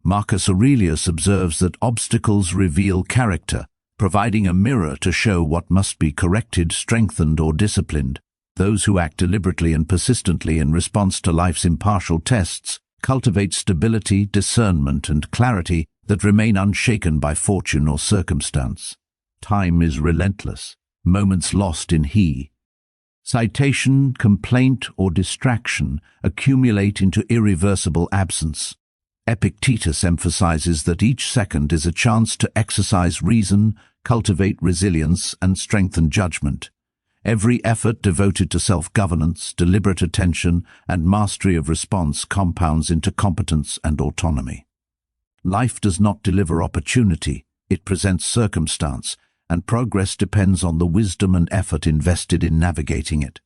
Marcus Aurelius observes that obstacles reveal character, providing a mirror to show what must be corrected, strengthened, or disciplined. Those who act deliberately and persistently in response to life's impartial tests cultivate stability, discernment, and clarity that remain unshaken by fortune or circumstance. Time is relentless, moments lost in citation, complaint, or distraction accumulate into irreversible absence. Epictetus emphasizes that each second is a chance to exercise reason, cultivate resilience, and strengthen judgment. Every effort devoted to self-governance, deliberate attention, and mastery of response compounds into competence and autonomy. Life does not deliver opportunity, it presents circumstance, and progress depends on the wisdom and effort invested in navigating it.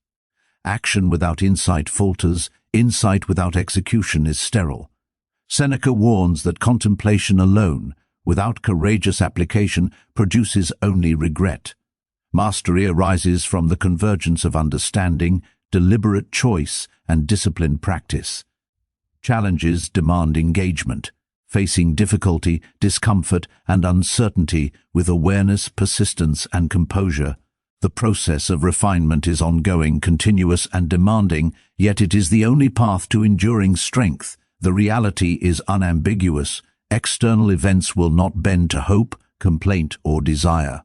Action without insight falters, insight without execution is sterile. Seneca warns that contemplation alone, without courageous application, produces only regret. Mastery arises from the convergence of understanding, deliberate choice, and disciplined practice. Challenges demand engagement, facing difficulty, discomfort, and uncertainty with awareness, persistence, and composure. The process of refinement is ongoing, continuous, and demanding, yet it is the only path to enduring strength. The reality is unambiguous. External events will not bend to hope, complaint, or desire.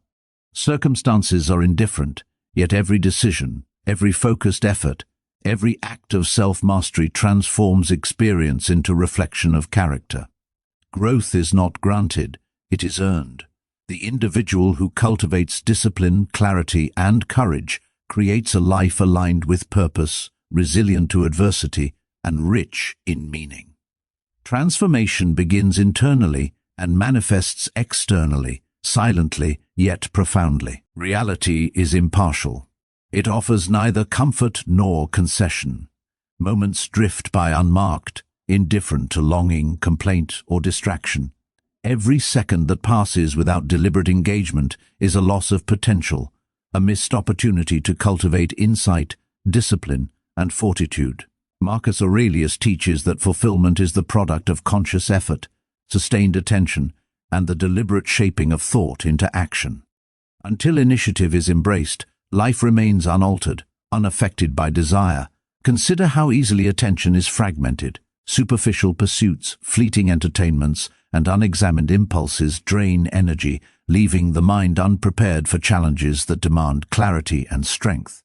Circumstances are indifferent, yet every decision, every focused effort, every act of self-mastery transforms experience into reflection of character. Growth is not granted, it is earned. The individual who cultivates discipline, clarity, and courage creates a life aligned with purpose, resilient to adversity, and rich in meaning. Transformation begins internally and manifests externally, silently yet profoundly. Reality is impartial. It offers neither comfort nor concession. Moments drift by unmarked, indifferent to longing, complaint, or distraction. Every second that passes without deliberate engagement is a loss of potential, a missed opportunity to cultivate insight, discipline, and fortitude. Marcus Aurelius teaches that fulfillment is the product of conscious effort, sustained attention, and the deliberate shaping of thought into action. Until initiative is embraced, life remains unaltered, unaffected by desire. Consider how easily attention is fragmented. Superficial pursuits, fleeting entertainments, and unexamined impulses drain energy, leaving the mind unprepared for challenges that demand clarity and strength.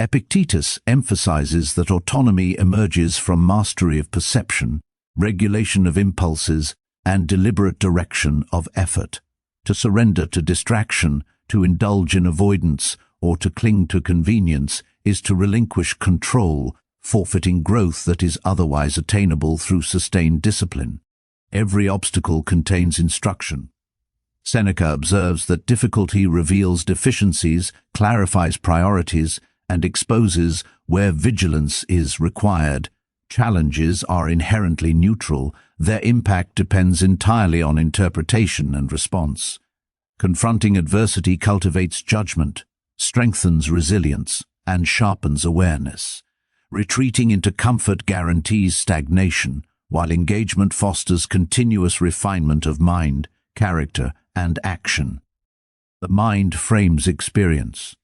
Epictetus emphasizes that autonomy emerges from mastery of perception, regulation of impulses, and deliberate direction of effort. To surrender to distraction, to indulge in avoidance, or to cling to convenience is to relinquish control, forfeiting growth that is otherwise attainable through sustained discipline. Every obstacle contains instruction. Seneca observes that difficulty reveals deficiencies, clarifies priorities, and exposes where vigilance is required. Challenges are inherently neutral. Their impact depends entirely on interpretation and response. Confronting adversity cultivates judgment, strengthens resilience, and sharpens awareness. Retreating into comfort guarantees stagnation, while engagement fosters continuous refinement of mind, character, and action. The mind frames experience.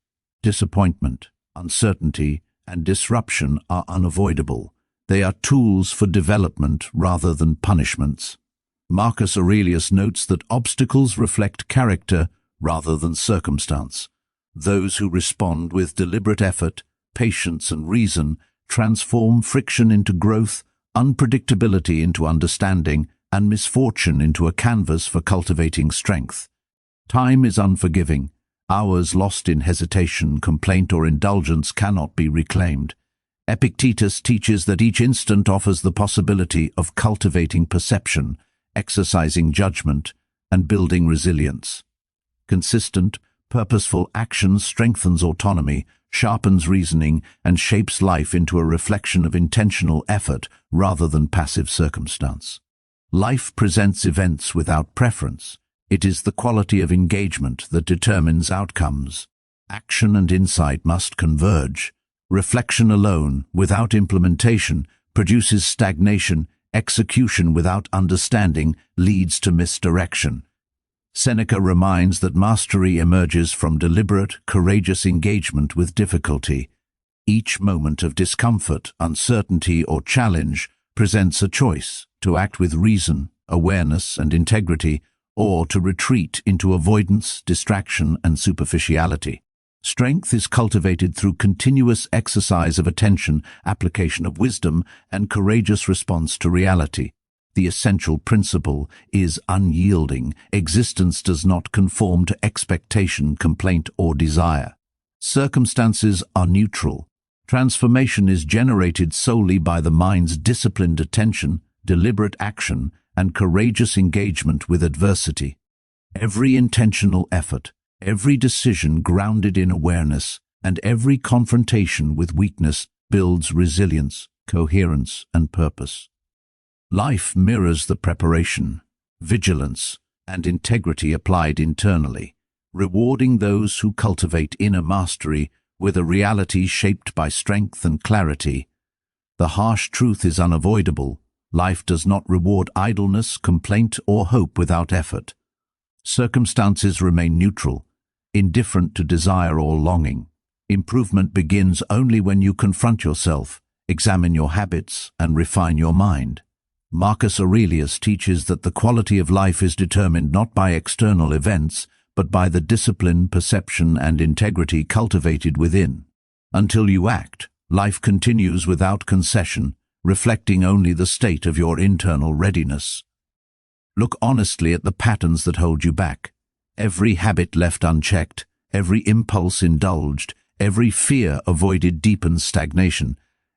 Disappointment, uncertainty, and disruption are unavoidable. They are tools for development rather than punishments. Marcus Aurelius notes that obstacles reflect character rather than circumstance. Those who respond with deliberate effort, patience, and reason transform friction into growth, unpredictability into understanding, and misfortune into a canvas for cultivating strength. Time is unforgiving. Hours lost in hesitation, complaint, or indulgence cannot be reclaimed. Epictetus teaches that each instant offers the possibility of cultivating perception, exercising judgment, and building resilience. Consistent, purposeful action strengthens autonomy, sharpens reasoning, and shapes life into a reflection of intentional effort rather than passive circumstance. Life presents events without preference. It is the quality of engagement that determines outcomes. Action and insight must converge. Reflection alone, without implementation, produces stagnation. Execution without understanding leads to misdirection. Seneca reminds that mastery emerges from deliberate, courageous engagement with difficulty. Each moment of discomfort, uncertainty, or challenge presents a choice to act with reason, awareness, and integrity, or to retreat into avoidance, distraction, and superficiality. Strength is cultivated through continuous exercise of attention, application of wisdom, and courageous response to reality. The essential principle is unyielding. Existence does not conform to expectation, complaint, or desire. Circumstances are neutral. Transformation is generated solely by the mind's disciplined attention, deliberate action, and courageous engagement with adversity. Every intentional effort, every decision grounded in awareness, and every confrontation with weakness builds resilience, coherence, and purpose. Life mirrors the preparation, vigilance, and integrity applied internally, rewarding those who cultivate inner mastery with a reality shaped by strength and clarity. The harsh truth is unavoidable. Life does not reward idleness, complaint, or hope without effort. Circumstances remain neutral, indifferent to desire or longing. Improvement begins only when you confront yourself, examine your habits, and refine your mind. Marcus Aurelius teaches that the quality of life is determined not by external events, but by the discipline, perception, and integrity cultivated within. Until you act, life continues without concession, reflecting only the state of your internal readiness. Look honestly at the patterns that hold you back. Every habit left unchecked, every impulse indulged, every fear avoided deepens stagnation.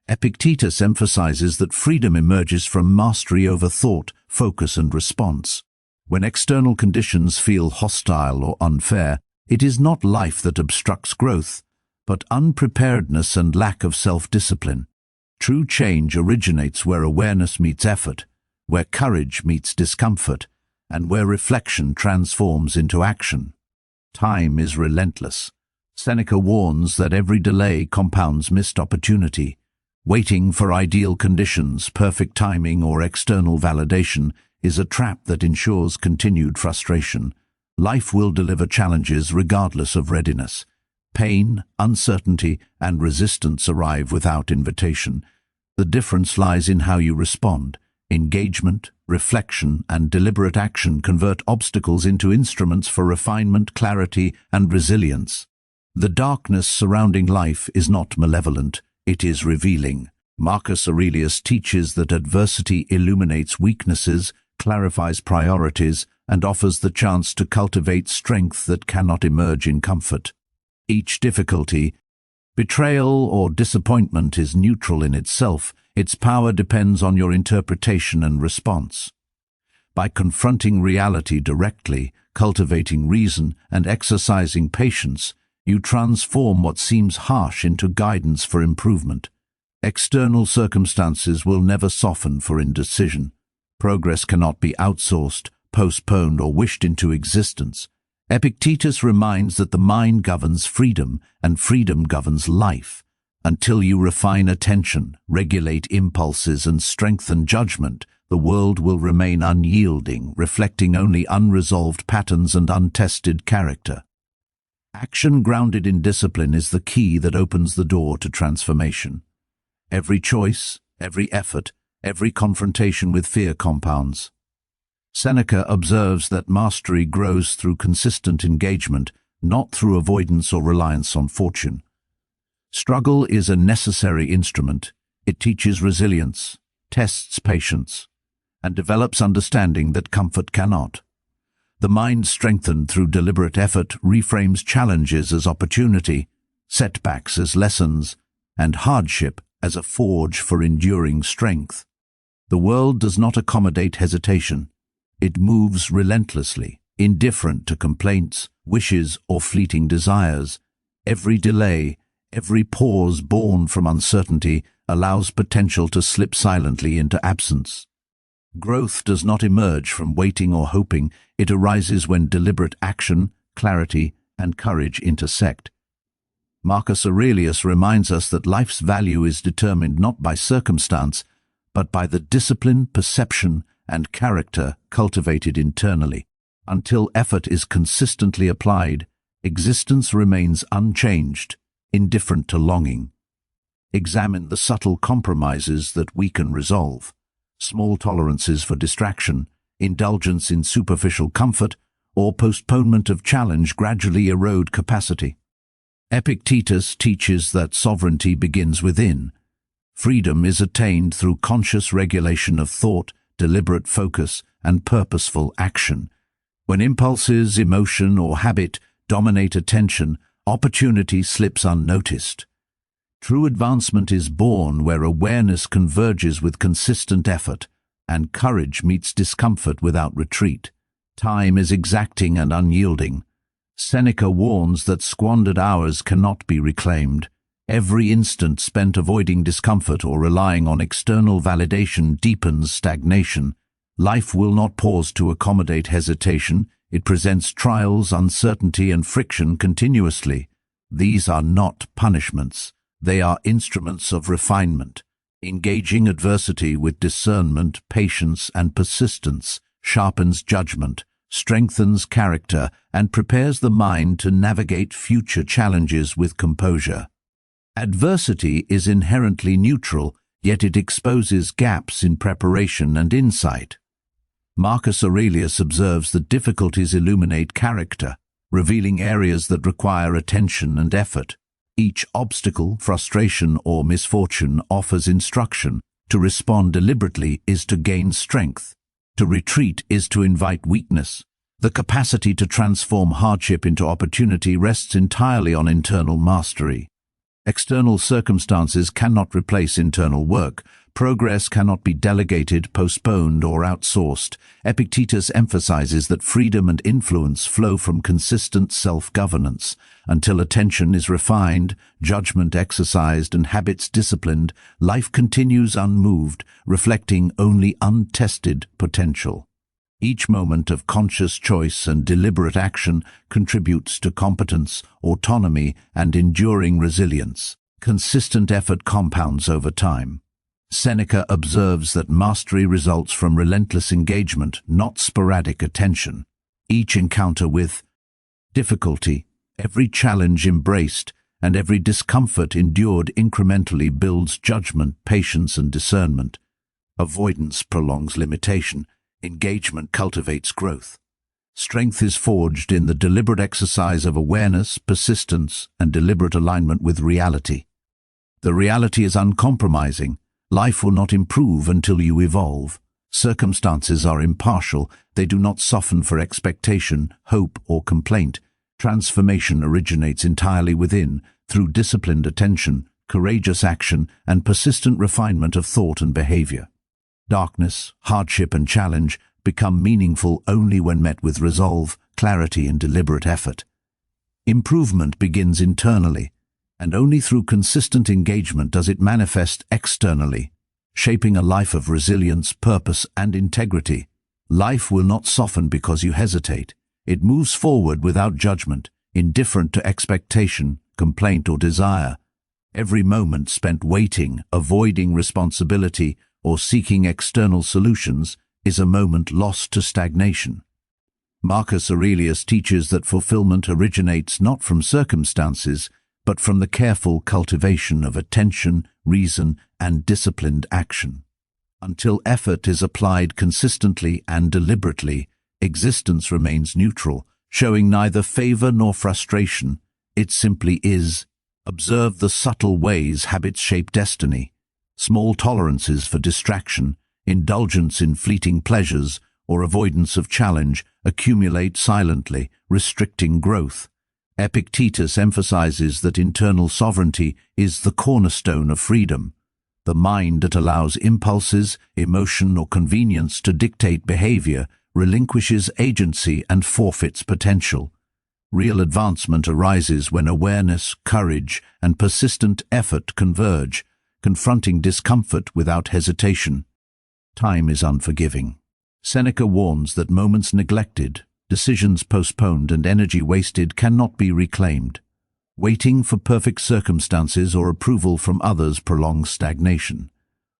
Epictetus emphasizes that freedom emerges from mastery over thought, focus, and response. When external conditions feel hostile or unfair, it is not life that obstructs growth, but unpreparedness and lack of self-discipline. True change originates where awareness meets effort, where courage meets discomfort, and where reflection transforms into action. Time is relentless. Seneca warns that every delay compounds missed opportunity. Waiting for ideal conditions, perfect timing, or external validation is a trap that ensures continued frustration. Life will deliver challenges regardless of readiness. Pain, uncertainty, and resistance arrive without invitation. The difference lies in how you respond. Engagement, reflection, and deliberate action convert obstacles into instruments for refinement, clarity, and resilience. The darkness surrounding life is not malevolent, it is revealing. Marcus Aurelius teaches that adversity illuminates weaknesses, clarifies priorities, and offers the chance to cultivate strength that cannot emerge in comfort. Each difficulty, betrayal, or disappointment is neutral in itself. Its power depends on your interpretation and response. By confronting reality directly, cultivating reason, and exercising patience, you transform what seems harsh into guidance for improvement. External circumstances will never soften for indecision. Progress cannot be outsourced, postponed, or wished into existence. Epictetus reminds that the mind governs freedom, and freedom governs life. Until you refine attention, regulate impulses, and strengthen judgment, the world will remain unyielding, reflecting only unresolved patterns and untested character. Action grounded in discipline is the key that opens the door to transformation. Every choice, every effort, every confrontation with fear compounds. Seneca observes that mastery grows through consistent engagement, not through avoidance or reliance on fortune. Struggle is a necessary instrument. It teaches resilience, tests patience, and develops understanding that comfort cannot. The mind strengthened through deliberate effort reframes challenges as opportunity, setbacks as lessons, and hardship as a forge for enduring strength. The world does not accommodate hesitation. It moves relentlessly, indifferent to complaints, wishes, or fleeting desires. Every delay, every pause born from uncertainty allows potential to slip silently into absence. Growth does not emerge from waiting or hoping. It arises when deliberate action, clarity, and courage intersect. Marcus Aurelius reminds us that life's value is determined not by circumstance, but by the discipline, perception, and character cultivated internally. Until effort is consistently applied, existence remains unchanged, indifferent to longing. Examine the subtle compromises that weaken resolve. Small tolerances for distraction, indulgence in superficial comfort, or postponement of challenge gradually erode capacity. Epictetus teaches that sovereignty begins within. Freedom is attained through conscious regulation of thought, deliberate focus, and purposeful action. When impulses, emotion, or habit dominate attention, opportunity slips unnoticed. True advancement is born where awareness converges with consistent effort, and courage meets discomfort without retreat. Time is exacting and unyielding. Seneca warns that squandered hours cannot be reclaimed. Every instant spent avoiding discomfort or relying on external validation deepens stagnation. Life will not pause to accommodate hesitation. It presents trials, uncertainty, and friction continuously. These are not punishments. They are instruments of refinement. Engaging adversity with discernment, patience, and persistence sharpens judgment, strengthens character, and prepares the mind to navigate future challenges with composure. Adversity is inherently neutral, yet it exposes gaps in preparation and insight. Marcus Aurelius observes that difficulties illuminate character, revealing areas that require attention and effort. Each obstacle, frustration, or misfortune offers instruction. To respond deliberately is to gain strength. To retreat is to invite weakness. The capacity to transform hardship into opportunity rests entirely on internal mastery. External circumstances cannot replace internal work. Progress cannot be delegated, postponed, or outsourced. Epictetus emphasizes that freedom and influence flow from consistent self-governance. Until attention is refined, judgment exercised, and habits disciplined, life continues unmoved, reflecting only untested potential. Each moment of conscious choice and deliberate action contributes to competence, autonomy, and enduring resilience. Consistent effort compounds over time. Seneca observes that mastery results from relentless engagement, not sporadic attention. Each encounter with difficulty, every challenge embraced, and every discomfort endured incrementally builds judgment, patience, and discernment. Avoidance prolongs limitation. Engagement cultivates growth. Strength is forged in the deliberate exercise of awareness, persistence, and deliberate alignment with reality. The reality is uncompromising. Life will not improve until you evolve. Circumstances are impartial. They do not soften for expectation, hope, or complaint. Transformation originates entirely within, through disciplined attention, courageous action, and persistent refinement of thought and behavior. Darkness, hardship, and challenge become meaningful only when met with resolve, clarity, and deliberate effort. Improvement begins internally, and only through consistent engagement does it manifest externally, shaping a life of resilience, purpose, and integrity. Life will not soften because you hesitate. It moves forward without judgment, indifferent to expectation, complaint, or desire. Every moment spent waiting, avoiding responsibility, or seeking external solutions is a moment lost to stagnation. Marcus Aurelius teaches that fulfillment originates not from circumstances, but from the careful cultivation of attention, reason, and disciplined action. Until effort is applied consistently and deliberately, existence remains neutral, showing neither favor nor frustration. It simply is. Observe the subtle ways habits shape destiny. Small tolerances for distraction, indulgence in fleeting pleasures, or avoidance of challenge accumulate silently, restricting growth. Epictetus emphasizes that internal sovereignty is the cornerstone of freedom. The mind that allows impulses, emotion, or convenience to dictate behavior relinquishes agency and forfeits potential. Real advancement arises when awareness, courage, and persistent effort converge, confronting discomfort without hesitation. Time is unforgiving. Seneca warns that moments neglected, decisions postponed, and energy wasted cannot be reclaimed. Waiting for perfect circumstances or approval from others prolongs stagnation.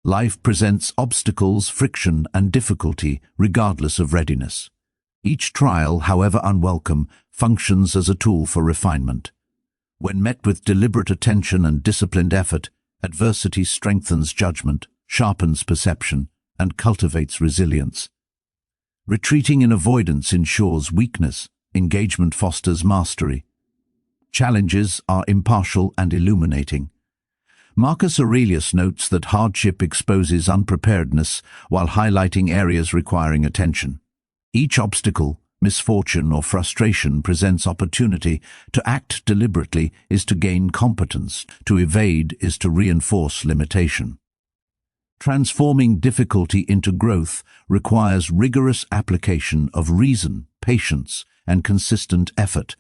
Life presents obstacles, friction, and difficulty regardless of readiness. Each trial, however unwelcome, functions as a tool for refinement. When met with deliberate attention and disciplined effort, adversity strengthens judgment, sharpens perception, and cultivates resilience. Retreating in avoidance ensures weakness. Engagement fosters mastery. Challenges are impartial and illuminating. Marcus Aurelius notes that hardship exposes unpreparedness while highlighting areas requiring attention. Each obstacle, misfortune, or frustration presents opportunity. To act deliberately is to gain competence. To evade is to reinforce limitation. Transforming difficulty into growth requires rigorous application of reason, patience, and consistent effort.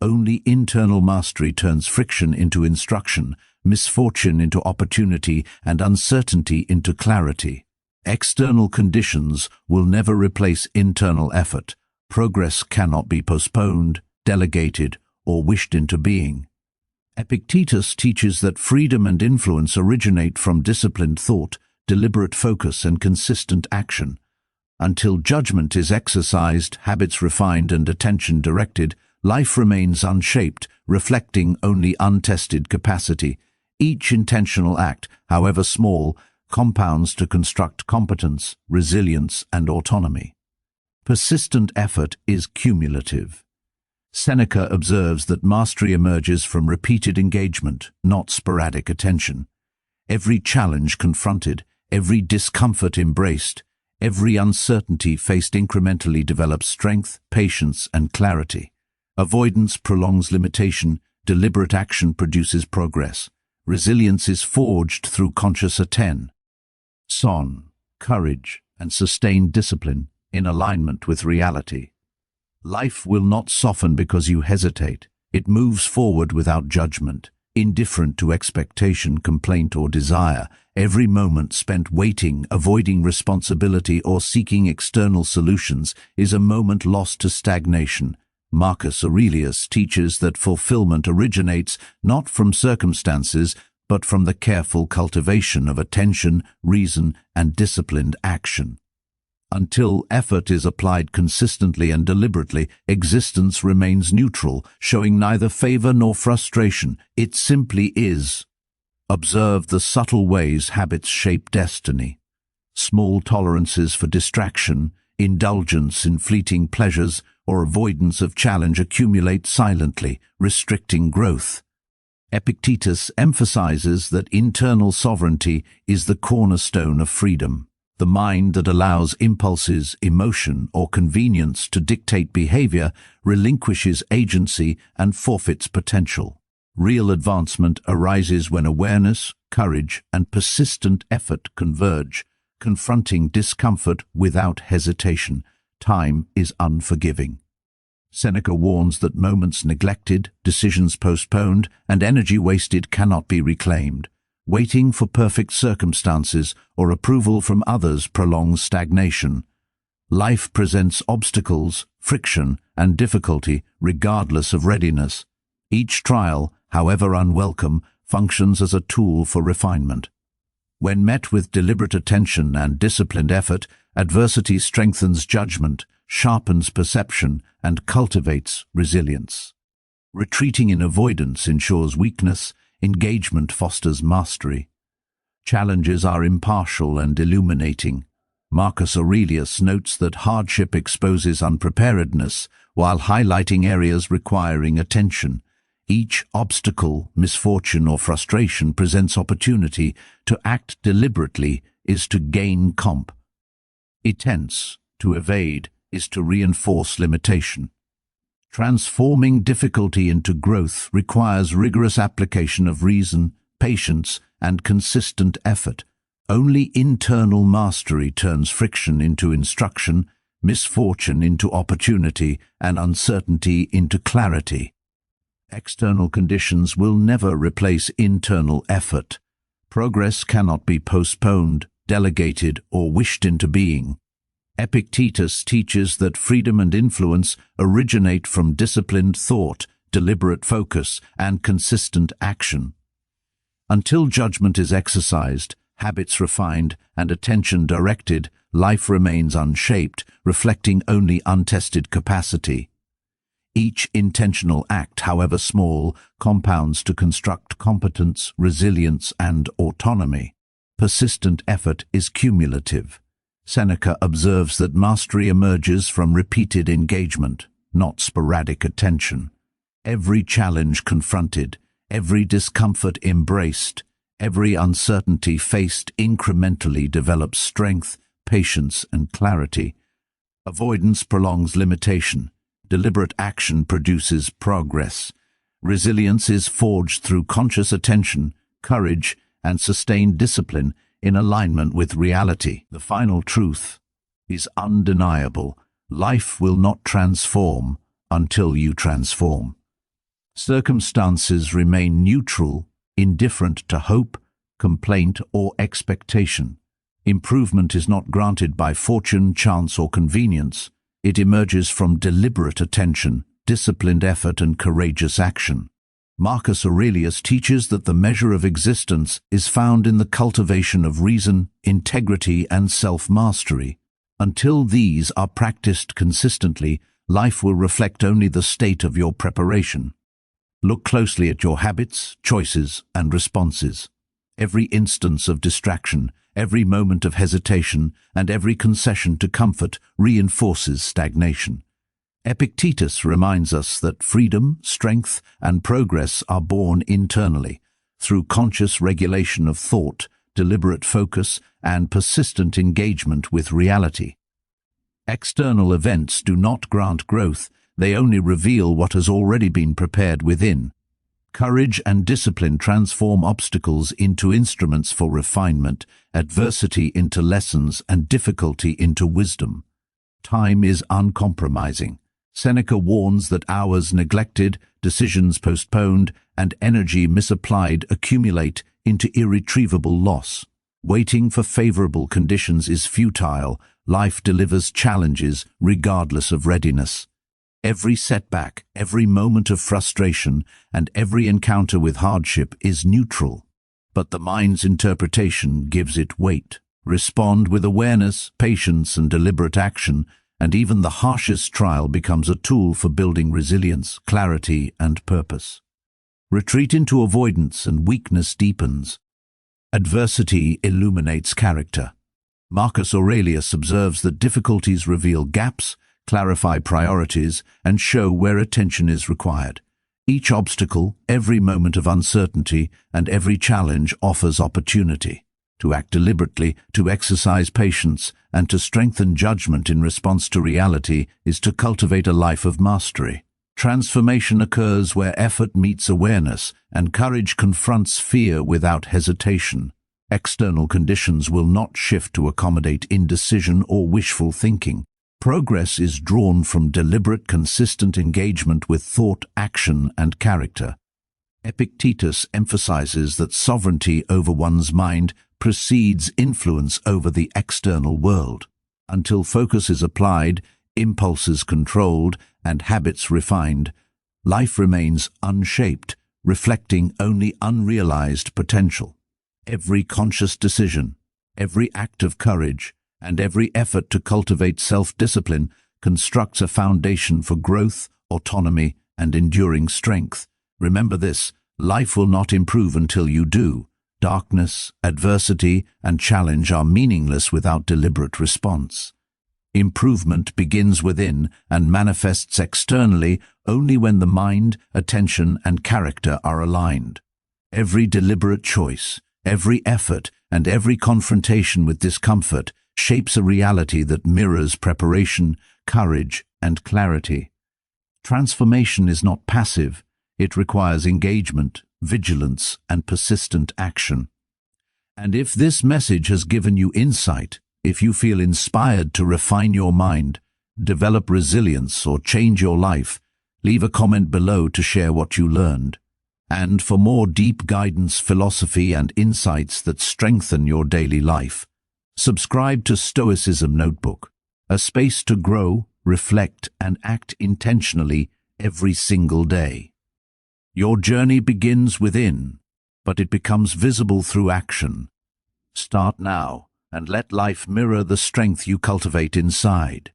Only internal mastery turns friction into instruction, misfortune into opportunity, and uncertainty into clarity. External conditions will never replace internal effort. Progress cannot be postponed, delegated, or wished into being. Epictetus teaches that freedom and influence originate from disciplined thought, deliberate focus, and consistent action. Until judgment is exercised, habits refined, and attention directed, life remains unshaped, reflecting only untested capacity. Each intentional act, however small, compounds to construct competence, resilience, and autonomy. Persistent effort is cumulative. Seneca observes that mastery emerges from repeated engagement, not sporadic attention. Every challenge confronted, every discomfort embraced, every uncertainty faced incrementally develops strength, patience, and clarity. Avoidance prolongs limitation, deliberate action produces progress. Resilience is forged through conscious attention, courage, and sustained discipline in alignment with reality. Life will not soften because you hesitate. It moves forward without judgment, indifferent to expectation, complaint, or desire. Every moment spent waiting, avoiding responsibility, or seeking external solutions is a moment lost to stagnation. Marcus Aurelius teaches that fulfillment originates not from circumstances, but from the careful cultivation of attention, reason, and disciplined action. Until effort is applied consistently and deliberately, existence remains neutral, showing neither favor nor frustration. It simply is. Observe the subtle ways habits shape destiny. Small tolerances for distraction, indulgence in fleeting pleasures, or avoidance of challenge accumulate silently, restricting growth. Epictetus emphasizes that internal sovereignty is the cornerstone of freedom. The mind that allows impulses, emotion, or convenience to dictate behavior relinquishes agency and forfeits potential. Real advancement arises when awareness, courage, and persistent effort converge, confronting discomfort without hesitation. Time is unforgiving. Seneca warns that moments neglected, decisions postponed, and energy wasted cannot be reclaimed. Waiting for perfect circumstances or approval from others prolongs stagnation. Life presents obstacles, friction, and difficulty regardless of readiness. Each trial, however unwelcome, functions as a tool for refinement. When met with deliberate attention and disciplined effort, adversity strengthens judgment, sharpens perception, and cultivates resilience. Retreating in avoidance ensures weakness, engagement fosters mastery. Challenges are impartial and illuminating. Marcus Aurelius notes that hardship exposes unpreparedness, while highlighting areas requiring attention. Each obstacle, misfortune, or frustration presents opportunity. To act deliberately is to gain comp. Tense, to evade, is to reinforce limitation. Transforming difficulty into growth requires rigorous application of reason, patience, and consistent effort. Only internal mastery turns friction into instruction, misfortune into opportunity, and uncertainty into clarity. External conditions will never replace internal effort. Progress cannot be postponed, delegated, or wished into being. Epictetus teaches that freedom and influence originate from disciplined thought, deliberate focus, and consistent action. Until judgment is exercised, habits refined, and attention directed, life remains unshaped, reflecting only untested capacity. Each intentional act, however small, compounds to construct competence, resilience, and autonomy. Persistent effort is cumulative. Seneca observes that mastery emerges from repeated engagement, not sporadic attention. Every challenge confronted, every discomfort embraced, every uncertainty faced incrementally develops strength, patience, and clarity. Avoidance prolongs limitation. Deliberate action produces progress. Resilience is forged through conscious attention, courage, and sustained discipline in alignment with reality. The final truth is undeniable. Life will not transform until you transform. Circumstances remain neutral, indifferent to hope, complaint, or expectation. Improvement is not granted by fortune, chance, or convenience. It emerges from deliberate attention, disciplined effort, and courageous action. Marcus Aurelius teaches that the measure of existence is found in the cultivation of reason, integrity, and self-mastery. Until these are practiced consistently, life will reflect only the state of your preparation. Look closely at your habits, choices, and responses. Every instance of distraction, every moment of hesitation, and every concession to comfort reinforces stagnation. Epictetus reminds us that freedom, strength, and progress are born internally, through conscious regulation of thought, deliberate focus, and persistent engagement with reality. External events do not grant growth, they only reveal what has already been prepared within. Courage and discipline transform obstacles into instruments for refinement, adversity into lessons, and difficulty into wisdom. Time is uncompromising. Seneca warns that hours neglected, decisions postponed, and energy misapplied accumulate into irretrievable loss. Waiting for favorable conditions is futile. Life delivers challenges regardless of readiness. Every setback, every moment of frustration, and every encounter with hardship is neutral, but the mind's interpretation gives it weight. Respond with awareness, patience, and deliberate action, and even the harshest trial becomes a tool for building resilience, clarity, and purpose. Retreat into avoidance and weakness deepens. Adversity illuminates character. Marcus Aurelius observes that difficulties reveal gaps, clarify priorities, and show where attention is required. Each obstacle, every moment of uncertainty, and every challenge offers opportunity. To act deliberately, to exercise patience, and to strengthen judgment in response to reality is to cultivate a life of mastery. Transformation occurs where effort meets awareness, and courage confronts fear without hesitation. External conditions will not shift to accommodate indecision or wishful thinking. Progress is drawn from deliberate, consistent engagement with thought, action, and character. Epictetus emphasizes that sovereignty over one's mind precedes influence over the external world. Until focus is applied, impulses controlled, and habits refined, life remains unshaped, reflecting only unrealized potential. Every conscious decision, every act of courage, and every effort to cultivate self-discipline constructs a foundation for growth, autonomy, and enduring strength. Remember this: life will not improve until you do. Darkness, adversity, and challenge are meaningless without deliberate response. Improvement begins within and manifests externally only when the mind, attention, and character are aligned. Every deliberate choice, every effort, and every confrontation with discomfort shapes a reality that mirrors preparation, courage, and clarity. Transformation is not passive. It requires engagement, vigilance, and persistent action. And if this message has given you insight, if you feel inspired to refine your mind, develop resilience, or change your life, leave a comment below to share what you learned. And for more deep guidance, philosophy, and insights that strengthen your daily life, subscribe to Stoicism Notebook, a space to grow, reflect, and act intentionally every single day. Your journey begins within, but it becomes visible through action. Start now and let life mirror the strength you cultivate inside.